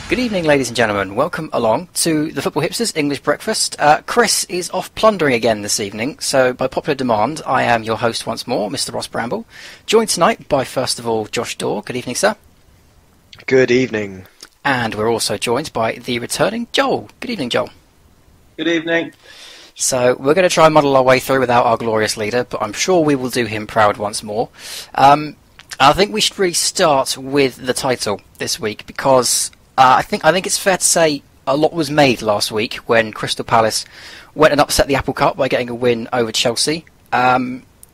Good evening, ladies and gentlemen. Welcome along to the Football Hipsters English Breakfast. Kris is off plundering again this evening, so by popular demand, I am your host once more, Mr. Ross Bramble. Joined tonight by, first of all, Josh Daw. Good evening, sir. Good evening. And we're also joined by the returning Joel. Good evening, Joel. Good evening. So we're going to try and muddle our way through without our glorious leader, but I'm sure we will do him proud once more. I think we should really start with the title this week, because I think it's fair to say a lot was made last week when Crystal Palace went and upset the apple cart by getting a win over Chelsea.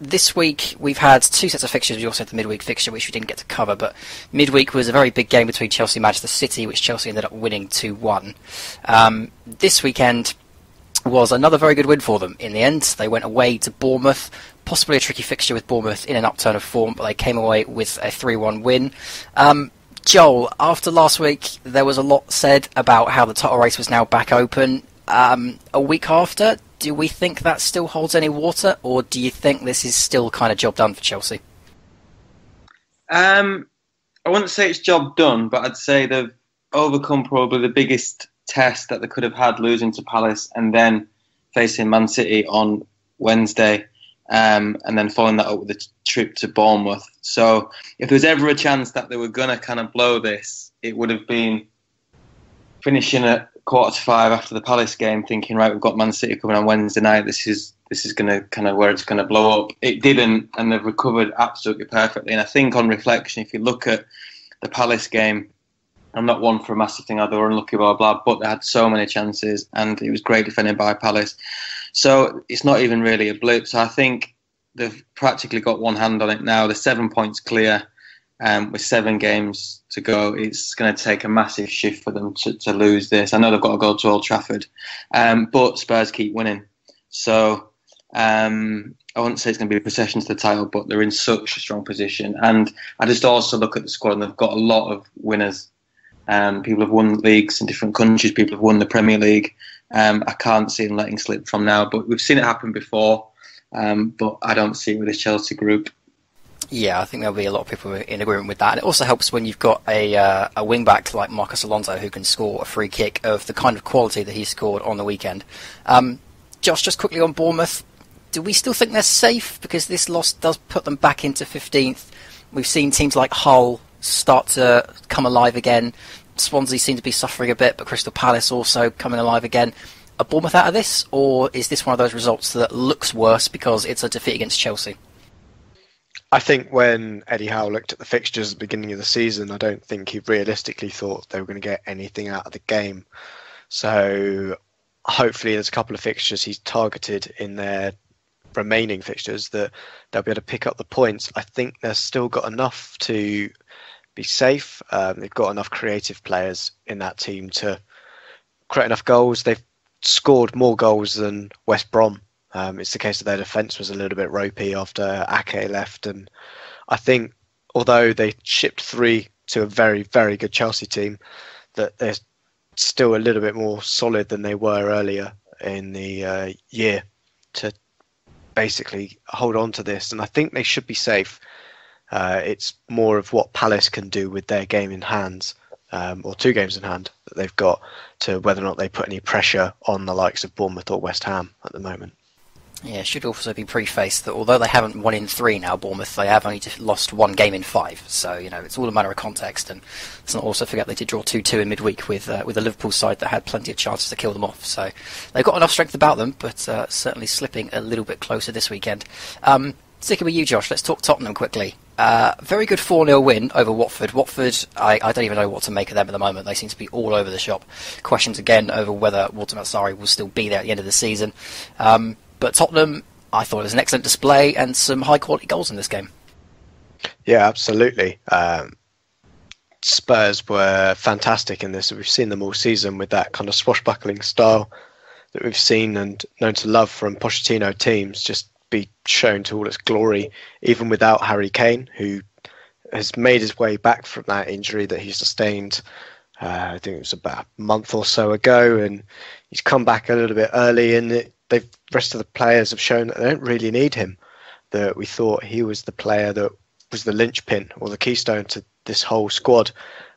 This week we've had two sets of fixtures. We also had the midweek fixture, which we didn't get to cover, but midweek was a very big game between Chelsea and Manchester City, which Chelsea ended up winning 2-1. This weekend was another very good win for them. In the end, they went away to Bournemouth, possibly a tricky fixture with Bournemouth in an upturn of form, but they came away with a 3-1 win. Joel, after last week, there was a lot said about how the title race was now back open. A week after, do we think that still holds any water, or do you think this is still kind of job done for Chelsea? I wouldn't say it's job done, but I'd say they've overcome probably the biggest test that they could have had, losing to Palace and then facing Man City on Wednesday, and then following that up with a trip to Bournemouth. So if there was ever a chance that they were going to kind of blow this, it would have been finishing at 4:45 after the Palace game, thinking, right, we've got Man City coming on Wednesday night. This is going to kind of where it's going to blow up. It didn't, and they've recovered absolutely perfectly. And I think on reflection, if you look at the Palace game, I'm not one for a massive thing, they were unlucky, blah, blah, but they had so many chances and it was great defending by Palace. So it's not even really a blip. So I think they've practically got one hand on it now. They're 7 points clear with 7 games to go. It's going to take a massive shift for them to lose this. I know they've got to go to Old Trafford, but Spurs keep winning. So I wouldn't say it's going to be a procession to the title, but they're in such a strong position. And I just also look at the squad and they've got a lot of winners. People have won leagues in different countries. People have won the Premier League. I can't see them letting slip from now, but we've seen it happen before. But I don't see it with this Chelsea group. Yeah, I think there'll be a lot of people in agreement with that. And it also helps when you've got a wing-back like Marcus Alonso who can score a free kick of the kind of quality that he scored on the weekend. Josh, just quickly on Bournemouth, do we still think they're safe? Because this loss does put them back into 15th. We've seen teams like Hull start to come alive again. Swansea seem to be suffering a bit, but Crystal Palace also coming alive again. Are Bournemouth out of this, or is this one of those results that looks worse because it's a defeat against Chelsea? I think when Eddie Howe looked at the fixtures at the beginning of the season, I don't think he realistically thought they were going to get anything out of the game. So hopefully there's a couple of fixtures he's targeted in their remaining fixtures that they'll be able to pick up the points. I think they've still got enough to be safe. They've got enough creative players in that team to create enough goals. They've scored more goals than West Brom. It's the case that their defence was a little bit ropey after Ake left, and I think although they shipped 3 to a very, very good Chelsea team, that they're still a little bit more solid than they were earlier in the year to basically hold on to this, and I think they should be safe. It's more of what Palace can do with their game in hand, or 2 games in hand that they've got, to whether or not they put any pressure on the likes of Bournemouth or West Ham at the moment. Yeah, it should also be prefaced that although they haven't won in 3 now, Bournemouth, they have only just lost 1 game in 5. So, it's all a matter of context. And let's not also forget they did draw 2-2 in midweek with a Liverpool side that had plenty of chances to kill them off. So they've got enough strength about them, but certainly slipping a little bit closer this weekend. Sticking with you, Josh, let's talk Tottenham quickly. Very good 4-0 win over Watford. Watford, I don't even know what to make of them at the moment. They seem to be all over the shop. Questions again over whether Walter Mazzarri will still be there at the end of the season. But Tottenham, I thought it was an excellent display and some high-quality goals in this game. Yeah, absolutely. Spurs were fantastic in this. We've seen them all season with that kind of swashbuckling style that we've seen and known to love from Pochettino teams just be shown to all its glory, even without Harry Kane, who has made his way back from that injury that he sustained, I think it was about a month or so ago, and he's come back a little bit early, and the rest of the players have shown that they don't really need him, that we thought he was the player that was the linchpin or the keystone to this whole squad.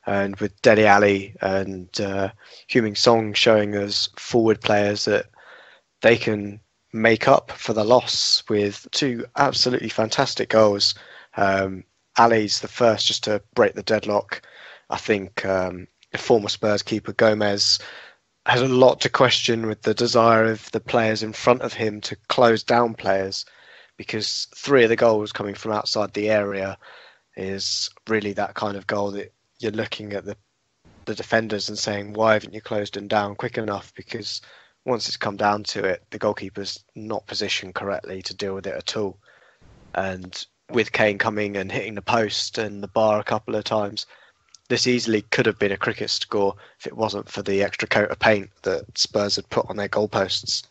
And with Dele Alli and Heung-min Son showing us forward players that they can make up for the loss with two absolutely fantastic goals. Ali's the first just to break the deadlock. I think the former Spurs keeper Gomez has a lot to question with the desire of the players in front of him to close down players, because 3 of the goals coming from outside the area is really that kind of goal that you're looking at the defenders and saying, why haven't you closed them down quick enough? Because once it's come down to it, the goalkeeper's not positioned correctly to deal with it at all. And with Kane coming and hitting the post and the bar a couple of times, this easily could have been a cricket score if it wasn't for the extra coat of paint that Spurs had put on their goalposts.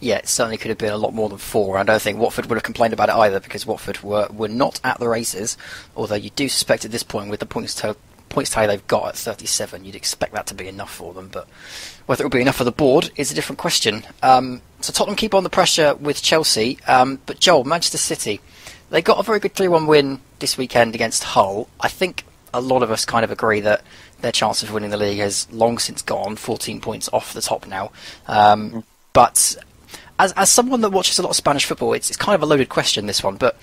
Yeah, it certainly could have been a lot more than 4. I don't think Watford would have complained about it either, because Watford were not at the races, although you do suspect at this point, with the points tally they've got at 37, you'd expect that to be enough for them, but whether it will be enough for the board is a different question. So Tottenham keep on the pressure with Chelsea, but Joel, Manchester City, they got a very good 3-1 win this weekend against Hull. I think a lot of us kind of agree that their chance of winning the league has long since gone, 14 points off the top now. But as someone that watches a lot of Spanish football, it's kind of a loaded question, this one, but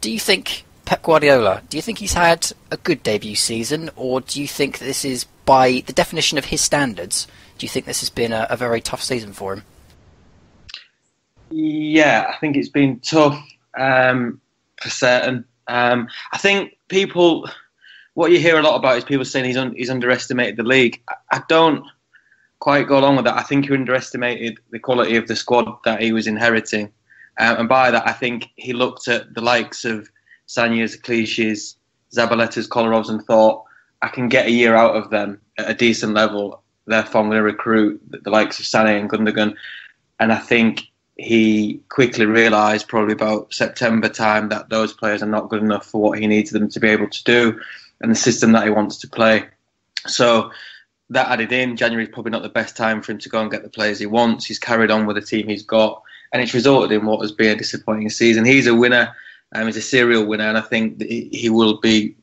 do you think Pep Guardiola, do you think he's had a good debut season, or do you think that this is, by the definition of his standards, do you think this has been a very tough season for him? Yeah, I think it's been tough for certain. I think what you hear a lot about is people saying he's underestimated the league. I don't quite go along with that. I think he underestimated the quality of the squad that he was inheriting. And by that, I think he looked at the likes of Sanya's, Clichy's, Zabaletta's, Kolarov's and thought, I can get a year out of them at a decent level. Therefore, I'm going to recruit the likes of Sané and Gundogan. And I think he quickly realised, probably about September time, that those players are not good enough for what he needs them to be able to do and the system that he wants to play. So that added in, January is probably not the best time for him to go and get the players he wants. He's carried on with the team he's got, and it's resulted in what has been a disappointing season. He's a winner, he's a serial winner, and I think that he will be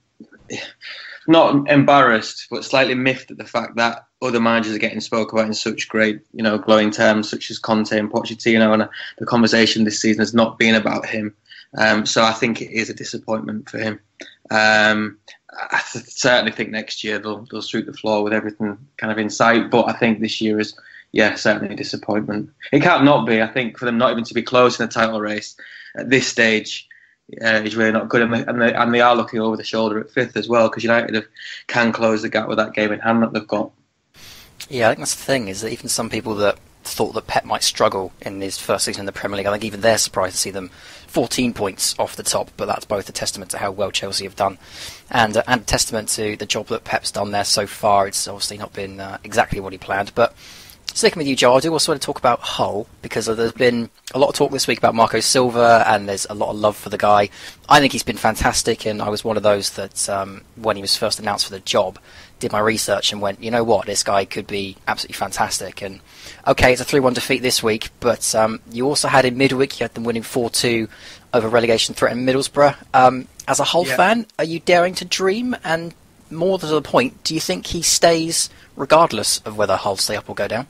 not embarrassed, but slightly miffed at the fact that other managers are getting spoke about in such great, glowing terms, such as Conte and Pochettino, and the conversation this season has not been about him. So I think it is a disappointment for him. I certainly think next year they'll sweep the floor with everything kind of in sight, but I think this year is, certainly a disappointment. It can't not be. I think for them not even to be close in the title race at this stage is really not good, and they are looking over the shoulder at 5th as well, because United can close the gap with that game in hand that they've got. Yeah, I think that's the thing, is that even some people that thought that Pep might struggle in his first season in the Premier League, I think even they're surprised to see them 14 points off the top, but that's both a testament to how well Chelsea have done and a testament to the job that Pep's done there so far. It's obviously not been exactly what he planned, but sticking with you, Joe, I do also want to talk about Hull, because there's been a lot of talk this week about Marco Silva, and there's a lot of love for the guy. I think he's been fantastic, and I was one of those that, when he was first announced for the job, did my research and went, you know what, this guy could be absolutely fantastic. And okay, it's a 3-1 defeat this week, but you also had in midweek, you had them winning 4-2 over relegation threat in Middlesbrough. As a Hull fan, are you daring to dream? And more to the point, do you think he stays regardless of whether Hull stay up or go down?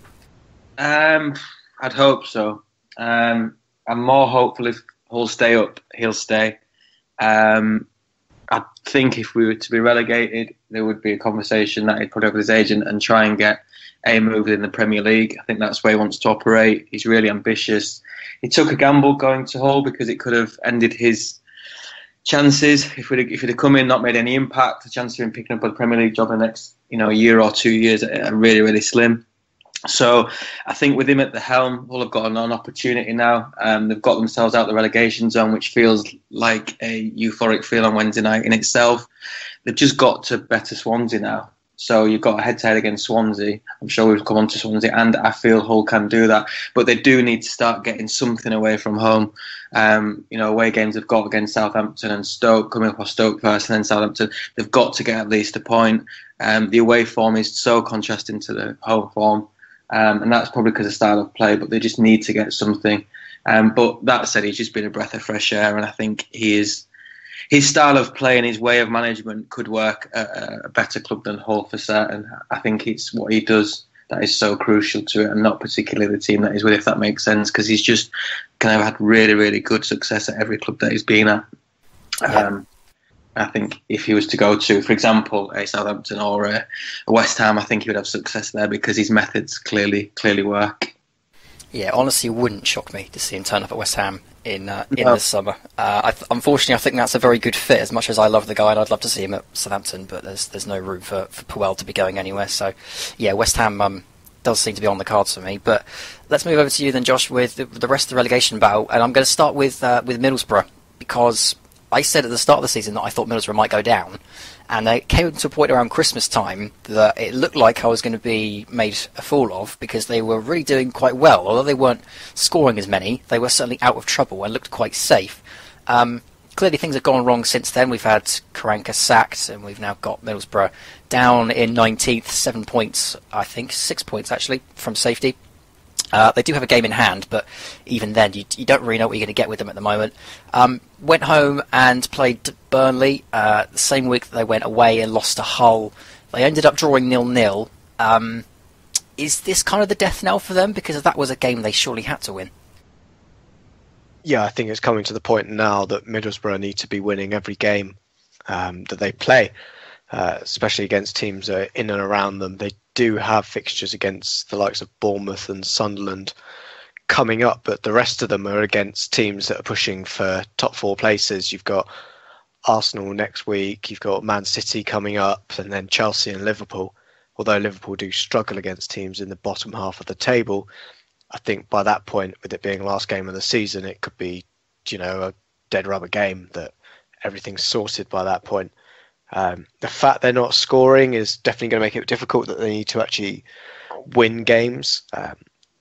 I'd hope so. I'm more hopeful if Hull stay up, he'll stay. I think if we were to be relegated, there would be a conversation that he'd put up with his agent and try and get a move in the Premier League. I think that's where he wants to operate. He's really ambitious. He took a gamble going to Hull because it could have ended his chances. If he'd have come in, not made any impact, the chance of him picking up a Premier League job in the next year or 2 years are really, really slim. So I think with him at the helm, Hull have got an opportunity now. They've got themselves out the relegation zone, which feels like a euphoric feel on Wednesday night in itself. They've just got to better Swansea now. So you've got a head-to-head against Swansea. I'm sure we'll come on to Swansea, and I feel Hull can do that. But they do need to start getting something away from home. Away games they've got against Southampton and Stoke, coming up off Stoke first and then Southampton. They've got to get at least a point. The away form is so contrasting to the home form. And that's probably because of style of play, but they just need to get something. But that said, he's just been a breath of fresh air, and I think his style of play and his way of management could work at a better club than Hull for certain. I think it's what he does that is so crucial to it, and not particularly the team that he's with, if that makes sense, because he's just kind of had really, really good success at every club that he's been at. I think if he was to go to, for example, a Southampton or a West Ham, I think he would have success there because his methods clearly work. Yeah, honestly, it wouldn't shock me to see him turn up at West Ham in this summer. Unfortunately, I think that's a very good fit. As much as I love the guy, and I'd love to see him at Southampton, but there's no room for Puel to be going anywhere. So, yeah, West Ham does seem to be on the cards for me. But let's move over to you then, Josh, with the rest of the relegation battle, and I'm going to start with Middlesbrough, because I said at the start of the season that I thought Middlesbrough might go down, and it came to a point around Christmas time that it looked like I was going to be made a fool of, because they were really doing quite well. Although they weren't scoring as many, they were certainly out of trouble and looked quite safe. Clearly things have gone wrong since then. We've had Karanka sacked, and we've now got Middlesbrough down in 19th, 7 points, I think, 6 points actually, from safety. They do have a game in hand, but even then, you don't really know what you're going to get with them at the moment. Went home and played Burnley. The same week that they went away and lost to Hull. They ended up drawing 0-0. Is this kind of the death knell for them? Because that was a game they surely had to win. Yeah, I think it's coming to the point now that Middlesbrough need to be winning every game that they play, especially against teams that are in and around them. They do have fixtures against the likes of Bournemouth and Sunderland coming up, but the rest of them are against teams that are pushing for top four places. You've got Arsenal next week, you've got Man City coming up, and then Chelsea and Liverpool. Although Liverpool do struggle against teams in the bottom half of the table, I think by that point, with it being the last game of the season, it could be, a dead rubber game, that everything's sorted by that point. The fact they're not scoring is definitely going to make it difficult, that they need to actually win games.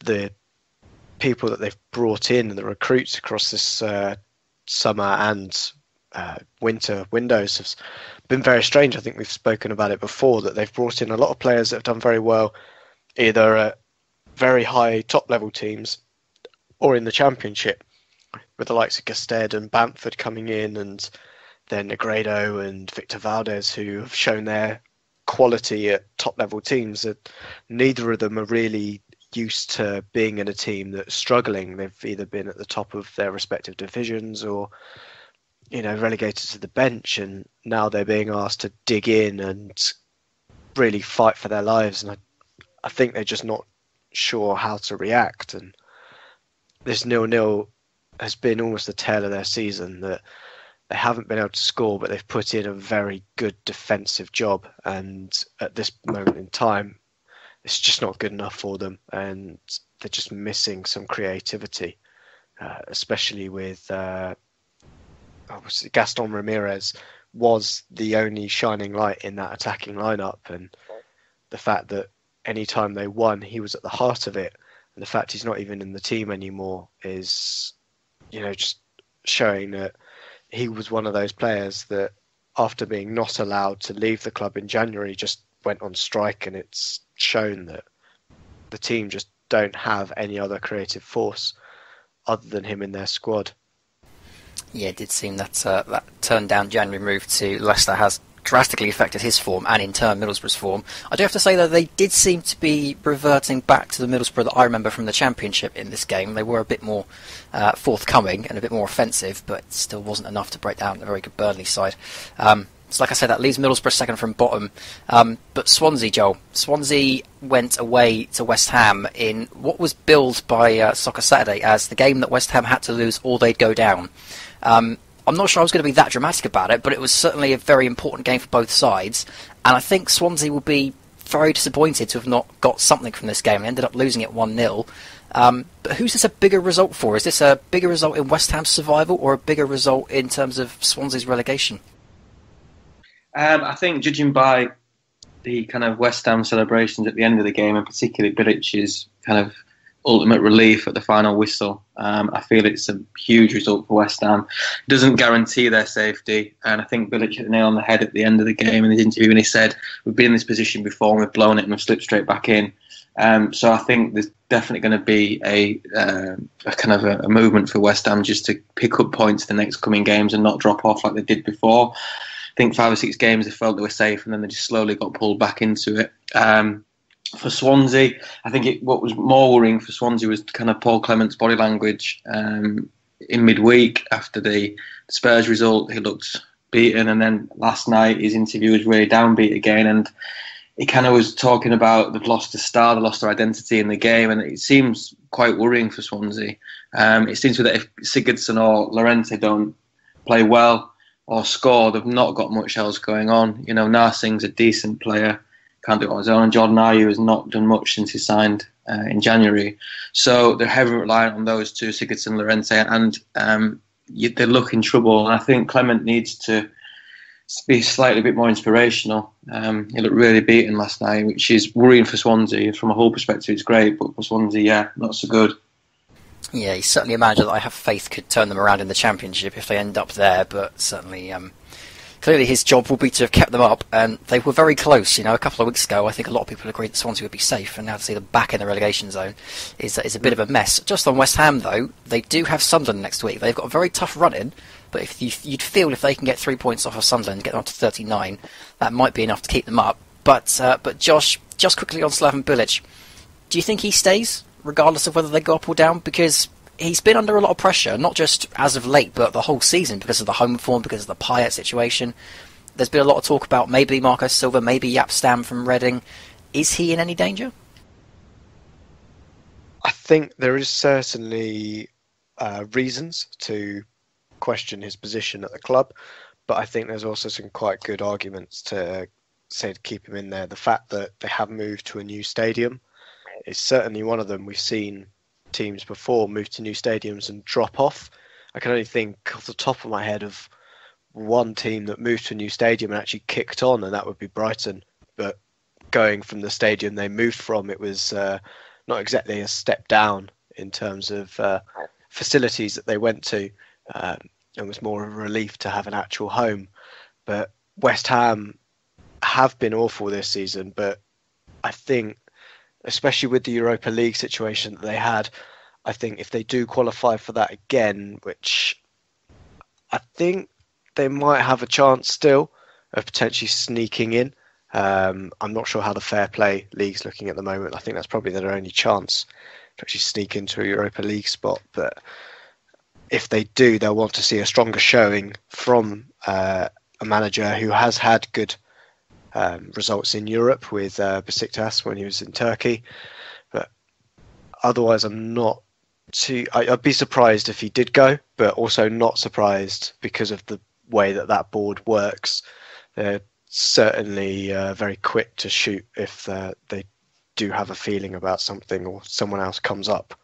The people that they've brought in, the recruits across this summer and winter windows, have been very strange. I think we've spoken about it before, that they've brought in a lot of players that have done very well, either at very high top level teams or in the Championship, with the likes of Gusted and Bamford coming in, and then Negredo and Victor Valdez, who have shown their quality at top level teams. That neither of them are really used to being in a team that's struggling. They've either been at the top of their respective divisions or relegated to the bench, and now they're being asked to dig in and really fight for their lives. And I think they're just not sure how to react. And this 0-0 has been almost the tail of their season, that they haven't been able to score, but they've put in a very good defensive job. And at this moment in time, it's just not good enough for them. And they're just missing some creativity, especially with Gaston Ramirez was the only shining light in that attacking lineup. And the fact that any time they won, he was at the heart of it. And the fact he's not even in the team anymore is, just showing that he was one of those players that, after being not allowed to leave the club in January, just went on strike. And it's shown that the team just don't have any other creative force other than him in their squad. Yeah, it did seem that that turned down January move to Leicester has drastically affected his form, and in turn Middlesbrough's form. I do have to say that they did seem to be reverting back to the Middlesbrough that I remember from the Championship in this game. They were a bit more forthcoming and a bit more offensive, but still wasn't enough to break down a very good Burnley side. So like I said, that leaves Middlesbrough second from bottom. But Swansea, Joel. Swansea went away to West Ham in what was billed by Soccer Saturday as the game that West Ham had to lose or they'd go down. I'm not sure I was going to be that dramatic about it, but it was certainly a very important game for both sides. And I think Swansea will be very disappointed to have not got something from this game. They ended up losing it 1-0. But who's this a bigger result for? Is this a bigger result in West Ham's survival or a bigger result in terms of Swansea's relegation? I think judging by the kind of West Ham celebrations at the end of the game, and particularly Bilic's kind of ultimate relief at the final whistle, I feel it's a huge result for West Ham. It doesn't guarantee their safety, and I think Bilic hit the nail on the head at the end of the game in his interview, and he said, we've been in this position before and we've blown it and we've slipped straight back in. So I think there's definitely going to be a kind of a movement for West Ham just to pick up points the next coming games and not drop off like they did before. I think 5 or 6 games they felt they were safe and then they just slowly got pulled back into it. For Swansea, I think what was more worrying for Swansea was kind of Paul Clement's body language in midweek after the Spurs result. He looked beaten, and then last night his interview was really downbeat again, and he kind of was talking about they've lost a star, they've lost their identity in the game, and it seems quite worrying for Swansea. It seems that if Sigurdsson or Llorente don't play well or score, they've not got much else going on. You know, Narsing's a decent player, can't do it on his own, and Jordan Ayew has not done much since he signed in January. So they're heavily reliant on those two, Sigurdsson and Llorente, and they look in trouble. And I think Clement needs to be slightly bit more inspirational. He looked really beaten last night, which is worrying for Swansea. From a whole perspective, it's great, but for Swansea, not so good. Yeah, he's certainly a manager that I have faith could turn them around in the Championship if they end up there, but certainly, clearly his job will be to have kept them up, and they were very close. You know, a couple of weeks ago, I think a lot of people agreed that Swansea would be safe, and now to see them back in the relegation zone is a bit of a mess. Just on West Ham, though, they do have Sunderland next week. They've got a very tough run-in, but you'd feel if they can get 3 points off of Sunderland and get them up to 39, that might be enough to keep them up. But Josh, just quickly on Slaven Bilic, do you think he stays, regardless of whether they go up or down? Because he's been under a lot of pressure, not just as of late, but the whole season, because of the home form, because of the Payet situation. There's been a lot of talk about maybe Marco Silva, maybe Jaap Stam from Reading. Is he in any danger? I think there is certainly reasons to question his position at the club, but I think there's also some quite good arguments to say to keep him in there. The fact that they have moved to a new stadium is certainly one of them. We've seen teams before move to new stadiums and drop off. I can only think off the top of my head of one team that moved to a new stadium and actually kicked on, and that would be Brighton. But going from the stadium they moved from, it was not exactly a step down in terms of facilities that they went to. It was more of a relief to have an actual home. But West Ham have been awful this season, but I think, especially with the Europa League situation that they had, I think if they do qualify for that again, which I think they might have a chance still of potentially sneaking in. I'm not sure how the Fair Play League's looking at the moment. I think that's probably their only chance to actually sneak into a Europa League spot. But if they do, they'll want to see a stronger showing from a manager who has had good results in Europe with Besiktas when he was in Turkey. But otherwise, I'm not too... I'd be surprised if he did go, but also not surprised because of the way that board works. They're certainly very quick to shoot if they do have a feeling about something or someone else comes up.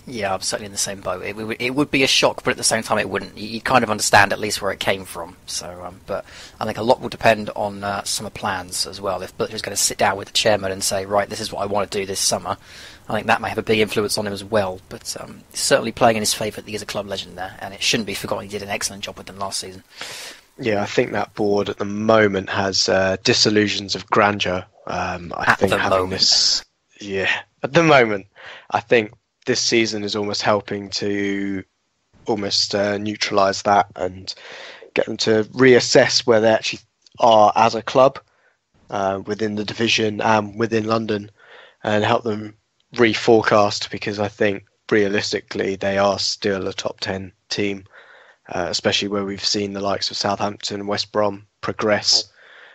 Yeah, I'm certainly in the same boat. It would be a shock, but at the same time it wouldn't. You kind of understand at least where it came from. So, but I think a lot will depend on summer plans as well. If Butcher's going to sit down with the chairman and say, right, this is what I want to do this summer, I think that may have a big influence on him as well. But certainly playing in his favour that he is a club legend there, and it shouldn't be forgotten he did an excellent job with them last season. Yeah, I think that board at the moment has disillusions of grandeur. I think having this, at the moment, I think this season is almost helping to almost neutralise that and get them to reassess where they actually are as a club within the division and within London, and help them reforecast, because I think realistically they are still a top 10 team, especially where we've seen the likes of Southampton and West Brom progress,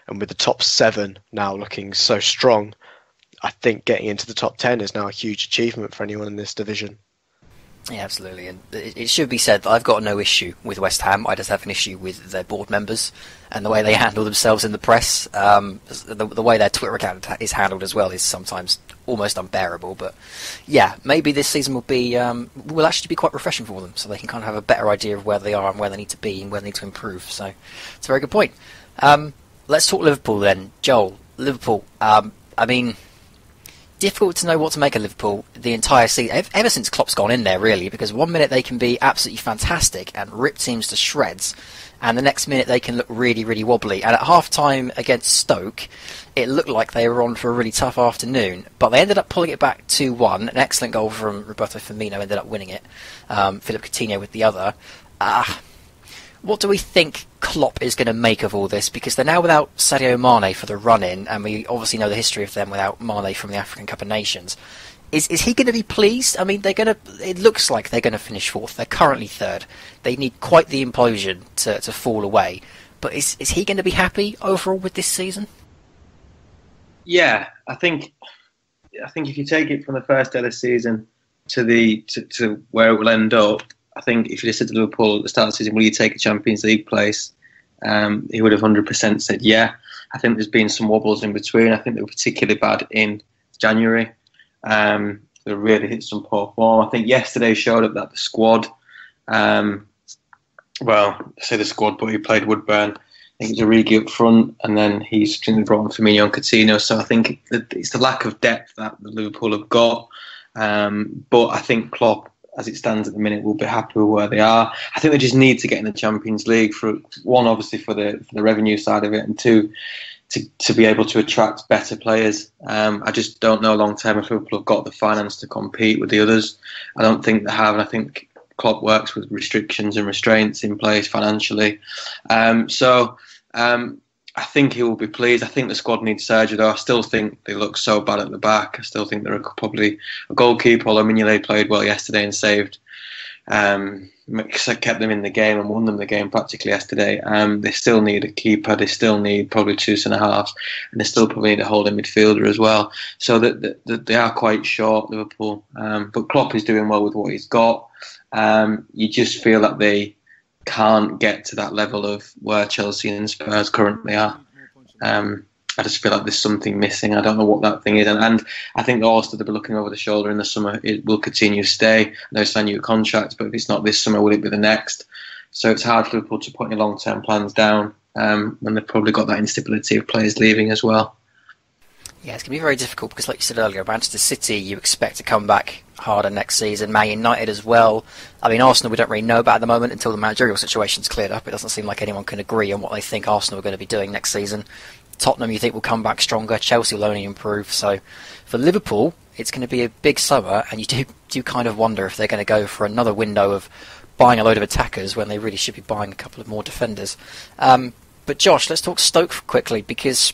and with the top 7 now looking so strong, I think getting into the top 10 is now a huge achievement for anyone in this division. Yeah, absolutely. And it should be said that I've got no issue with West Ham. I just have an issue with their board members and the way they handle themselves in the press. The way their Twitter account is handled as well is sometimes almost unbearable. But yeah, maybe this season will actually be quite refreshing for them, so they can kind of have a better idea of where they are and where they need to be and where they need to improve. So it's a very good point. Let's talk Liverpool then. Joel, Liverpool. I mean, difficult to know what to make of Liverpool the entire season, ever since Klopp's gone in there, really, because one minute they can be absolutely fantastic and rip teams to shreds, and the next minute they can look really, really wobbly. And at half-time against Stoke, it looked like they were on for a really tough afternoon, but they ended up pulling it back 2-1. An excellent goal from Roberto Firmino ended up winning it. Philip Coutinho with the other. What do we think Klopp is going to make of all this? Because they're now without Sadio Mane for the run-in, and we obviously know the history of them without Mane from the African Cup of Nations. Is he going to be pleased? I mean, it looks like they're going to finish fourth. They're currently third. They need quite the implosion to fall away. But is he going to be happy overall with this season? Yeah, I think if you take it from the first day of the season to where it will end up, I think if you just said to Liverpool at the start of the season, will you take a Champions League place? He would have 100% said yeah. I think there's been some wobbles in between. I think they were particularly bad in January. They really hit some poor form. I think yesterday showed up that the squad, I say the squad, but he played Woodburn. I think it's Origi up front, and then he's brought on Firmino and Coutinho. So I think it's the lack of depth that the Liverpool have got. But I think Klopp, as it stands at the minute, will be happy with where they are. I think they just need to get in the Champions League, for one, obviously for the revenue side of it, and two, to be able to attract better players. I just don't know long term if Liverpool have got the finance to compete with the others. I don't think they have, and I think Klopp works with restrictions and restraints in place financially. I think he will be pleased. I think the squad needs surgery, though. I still think they look so bad at the back. I still think they're probably a goalkeeper, although Mignolet played well yesterday and saved. Kept them in the game and won them the game practically yesterday. They still need a keeper. They still need probably two centre-halves. And they still probably need a holding midfielder as well. So that they are quite short, Liverpool. But Klopp is doing well with what he's got. You just feel that they can't get to that level of where Chelsea and Spurs currently are. I just feel like there's something missing. I don't know what that thing is. And I think also they'll be looking over the shoulder in the summer. It will continue to stay. They'll sign new contracts, but if it's not this summer, will it be the next? So it's hard for Liverpool to put any long-term plans down when they've probably got that instability of players leaving as well. Yeah, it's going to be very difficult because, like you said earlier, Manchester City, you expect to come back harder next season. Man United as well. I mean, Arsenal we don't really know about at the moment until the managerial situation's cleared up. It doesn't seem like anyone can agree on what they think Arsenal are going to be doing next season. Tottenham, you think, will come back stronger. Chelsea will only improve. So for Liverpool, it's going to be a big summer, and you do kind of wonder if they're going to go for another window of buying a load of attackers when they really should be buying a couple of more defenders. But Josh, let's talk Stoke quickly, because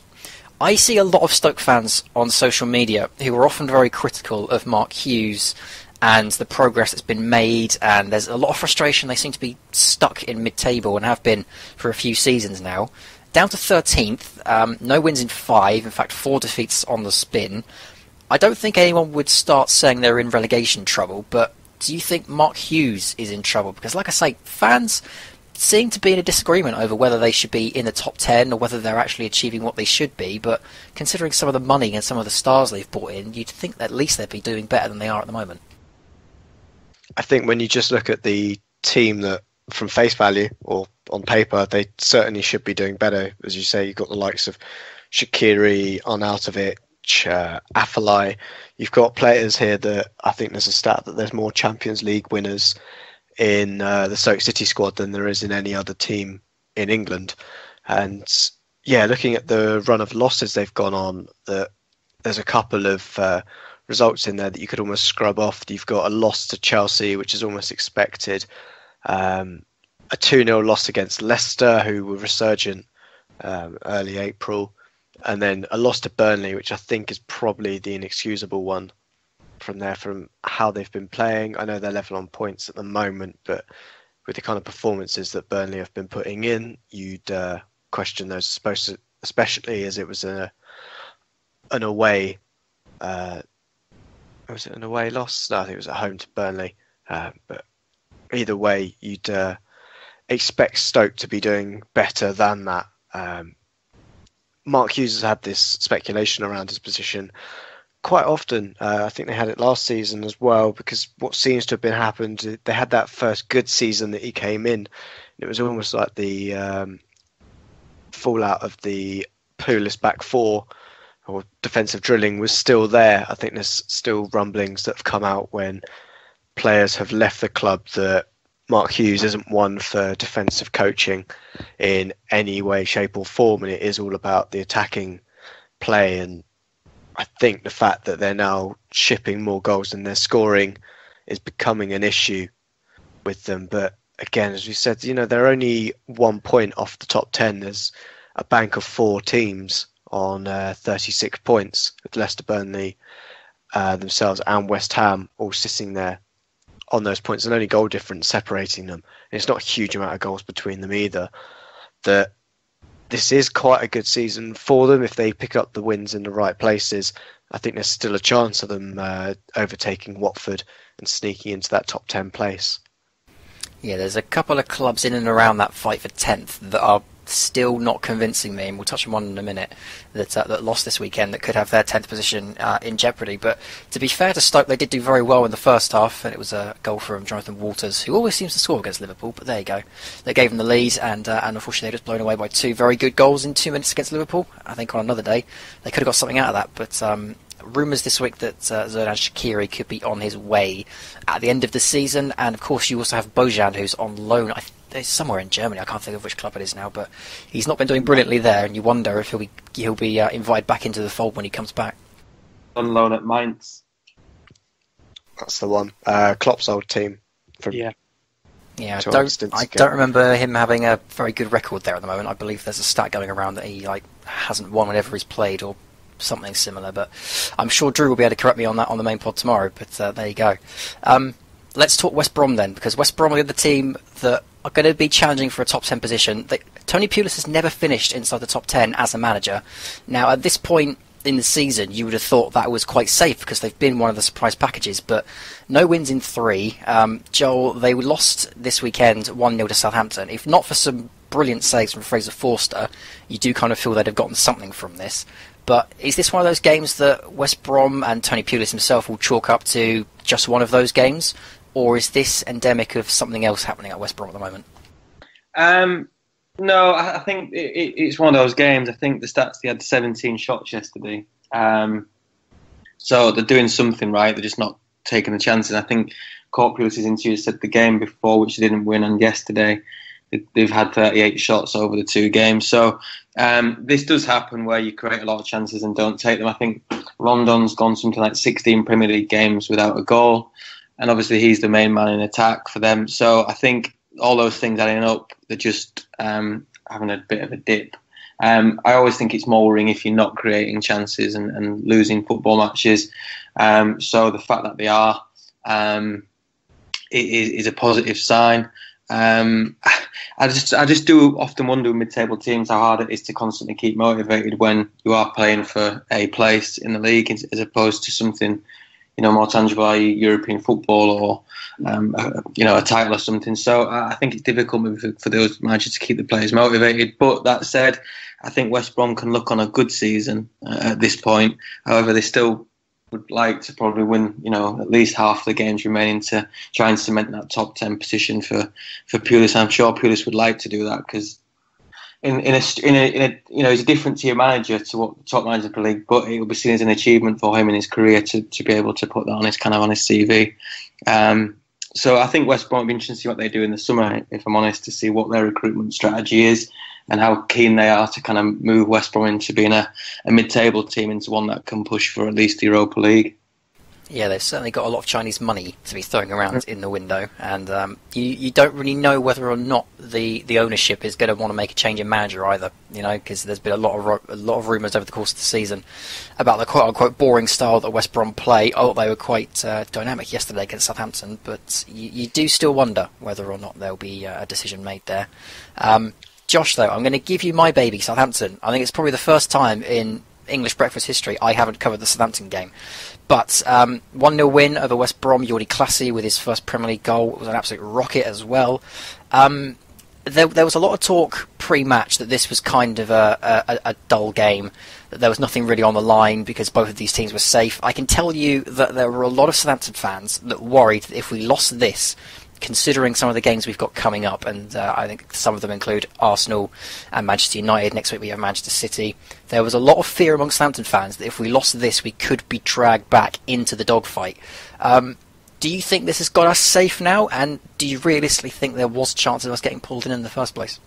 I see a lot of Stoke fans on social media who are often very critical of Mark Hughes and the progress that's been made, and there's a lot of frustration. They seem to be stuck in mid-table and have been for a few seasons now. Down to 13th, no wins in 5, in fact 4 defeats on the spin. I don't think anyone would start saying they're in relegation trouble, but do you think Mark Hughes is in trouble? Because like I say, fans seem to be in a disagreement over whether they should be in the top 10 or whether they're actually achieving what they should be, but considering some of the money and some of the stars they've brought in, you'd think that at least they'd be doing better than they are at the moment. I think when you just look at the team that, from face value or on paper, they certainly should be doing better. As you say, you've got the likes of Shaqiri, Arnautovic, Afellay. You've got players here that I think there's a stat that there's more Champions League winners in the Stoke City squad than there is in any other team in England. And yeah, looking at the run of losses they've gone on, there's a couple of results in there that you could almost scrub off. You've got a loss to Chelsea, which is almost expected. A 2-0 loss against Leicester, who were resurgent early April. And then a loss to Burnley, which I think is probably the inexcusable one from how they've been playing. I know they're level on points at the moment, but with the kind of performances that Burnley have been putting in, you'd question those, especially as it was an away. Was it an away loss? No, I think it was at home to Burnley. But either way, you'd expect Stoke to be doing better than that. Mark Hughes has had this speculation around his position quite often. I think they had it last season as well, because what seems to have been happened, they had that first good season that he came in. It was almost like the fallout of the Pulis back four, or defensive drilling, was still there. I think there's still rumblings that have come out when players have left the club that Mark Hughes isn't one for defensive coaching in any way, shape or form, and it is all about the attacking play. And I think the fact that they're now shipping more goals than they're scoring is becoming an issue with them. But again, as we said, they're only 1 point off the top 10. There's a bank of 4 teams on 36 points, with Leicester, Burnley themselves and West Ham all sitting there on those points, and only goal difference separating them. And it's not a huge amount of goals between them either. That this is quite a good season for them if they pick up the wins in the right places. I think there's still a chance of them overtaking Watford and sneaking into that top 10 place. Yeah, there's a couple of clubs in and around that fight for 10th that are still not convincing me, and we'll touch on one in a minute, that lost this weekend, that could have their 10th position in jeopardy. But to be fair to Stoke, they did do very well in the first half, and it was a goal from Jonathan Walters, who always seems to score against Liverpool, but there you go. They gave them the lead, and unfortunately they were just blown away by 2 very good goals in 2 minutes against Liverpool. I think on another day they could have got something out of that, but rumours this week that Zlatan Shaqiri could be on his way at the end of the season, and of course you also have Bojan, who's on loan. He's somewhere in Germany. I can't think of which club it is now, but he's not been doing brilliantly there, and you wonder if he'll be invited back into the fold when he comes back. On loan at Mainz. That's the one. Klopp's old team. Yeah. I don't remember him having a very good record there at the moment. I believe there's a stat going around that he hasn't won whenever he's played, or something similar. But I'm sure Drew will be able to correct me on that on the main pod tomorrow. But there you go. Let's talk West Brom then, because West Brom are the team that are going to be challenging for a top 10 position. Tony Pulis has never finished inside the top 10 as a manager. Now, at this point in the season, you would have thought that was quite safe because they've been one of the surprise packages, but no wins in 3. Joel, they lost this weekend 1-0 to Southampton. If not for some brilliant saves from Fraser Forster, you do kind of feel they'd have gotten something from this. But is this one of those games that West Brom and Tony Pulis himself will chalk up to just one of those games? Or is this endemic of something else happening at West Brom at the moment? No, I think it's one of those games. I think the stats, they had 17 shots yesterday. So they're doing something right. They're just not taking the chances. I think Pulis' interview said the game before, which they didn't win, and yesterday they've had 38 shots over the 2 games. So this does happen where you create a lot of chances and don't take them. I think Rondon's gone something like 16 Premier League games without a goal. And obviously he's the main man in attack for them. So I think all those things adding up, they're just having a bit of a dip. I always think it's more worrying if you're not creating chances and losing football matches. So the fact that they are is a positive sign. I just do often wonder with mid-table teams how hard it is to constantly keep motivated when you are playing for a place in the league as opposed to something more tangible, i.e. European football or a title or something. So I think it's difficult maybe for those managers to keep the players motivated. But that said, I think West Brom can look on a good season at this point. However, they still would like to probably win, at least half the games remaining to try and cement that top 10 position for Pulis. I'm sure Pulis would like to do that because he's a different tier manager to what the top manager of the league, but it will be seen as an achievement for him in his career to be able to put that on his CV. So I think West Brom will be interesting to see what they do in the summer, if I'm honest, to see what their recruitment strategy is and how keen they are to kind of move West Brom into being a mid-table team into one that can push for at least the Europa League. Yeah, they've certainly got a lot of Chinese money to be throwing around in the window, and you don't really know whether or not the ownership is going to want to make a change in manager either. Because there's been a lot of rumours over the course of the season about the quote-unquote boring style that West Brom play. Oh, they were quite dynamic yesterday against Southampton, but you do still wonder whether or not there'll be a decision made there. Josh, though, I'm going to give you my baby, Southampton. I think it's probably the first time in English breakfast history I haven't covered the Southampton game, But 1-0 win over West Brom. Jordi Clasie with his first Premier League goal. It was an absolute rocket as well. There was a lot of talk pre-match that this was kind of a dull game, that there was nothing really on the line because both of these teams were safe. I can tell you that there were a lot of Southampton fans that worried that if we lost this, considering some of the games we've got coming up, and I think some of them include Arsenal and Manchester United. Next week we have Manchester City. There was a lot of fear among Southampton fans that if we lost this, we could be dragged back into the dogfight. Do you think this has got us safe now, and do you realistically think there was a chance of us getting pulled in the first place?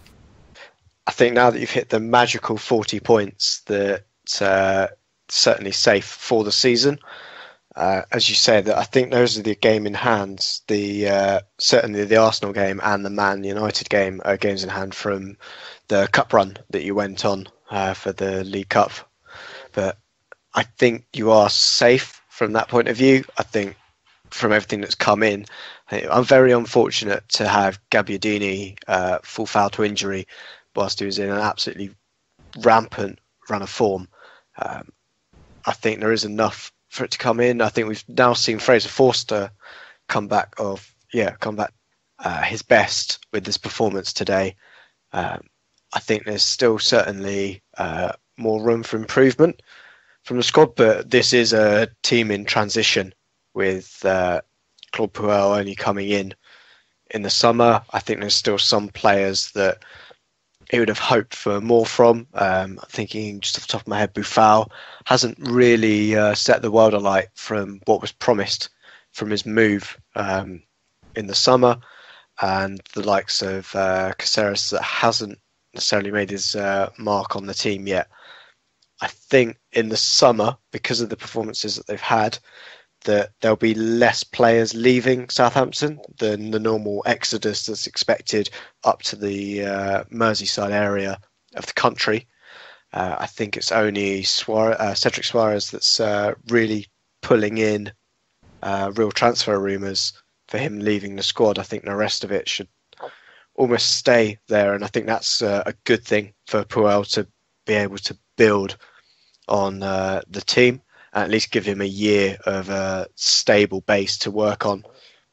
I think now that you've hit the magical 40 points, that certainly safe for the season. As you said, I think those are the game in hands. Certainly the Arsenal game and the Man United game are games in hand from the cup run that you went on for the League Cup. But I think you are safe from that point of view. I think from everything that's come in, I'm very unfortunate to have Gabbiadini fall foul to injury whilst he was in an absolutely rampant run of form. I think there is enough for it to come in. I think we've now seen Fraser Forster come back his best with this performance today. I think there's still certainly more room for improvement from the squad, but this is a team in transition with Claude Puel only coming in the summer. I think there's still some players that he would have hoped for more from. Thinking just off the top of my head, Buffal hasn't really set the world alight from what was promised from his move in the summer, and the likes of Caceres that hasn't necessarily made his mark on the team yet. I think in the summer, because of the performances that they've had, that there'll be less players leaving Southampton than the normal exodus that's expected up to the Merseyside area of the country. I think it's only Cedric Suarez that's really pulling in real transfer rumours for him leaving the squad. I think the rest of it should almost stay there, and I think that's a good thing for Puel to be able to build on the team, and at least give him a year of a stable base to work on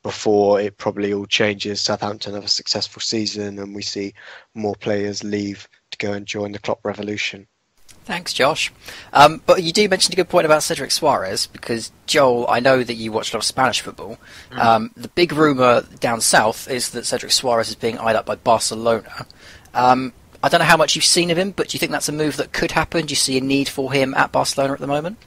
before it probably all changes. Southampton have a successful season and we see more players leave to go and join the Klopp revolution. Thanks, Josh. But you do mention a good point about Cedric Suarez, because, Joel, I know that you watch a lot of Spanish football. The big rumour down south is that Cedric Suarez is being eyed up by Barcelona. I don't know how much you've seen of him, but do you think that's a move that could happen? Do you see a need for him at Barcelona at the moment?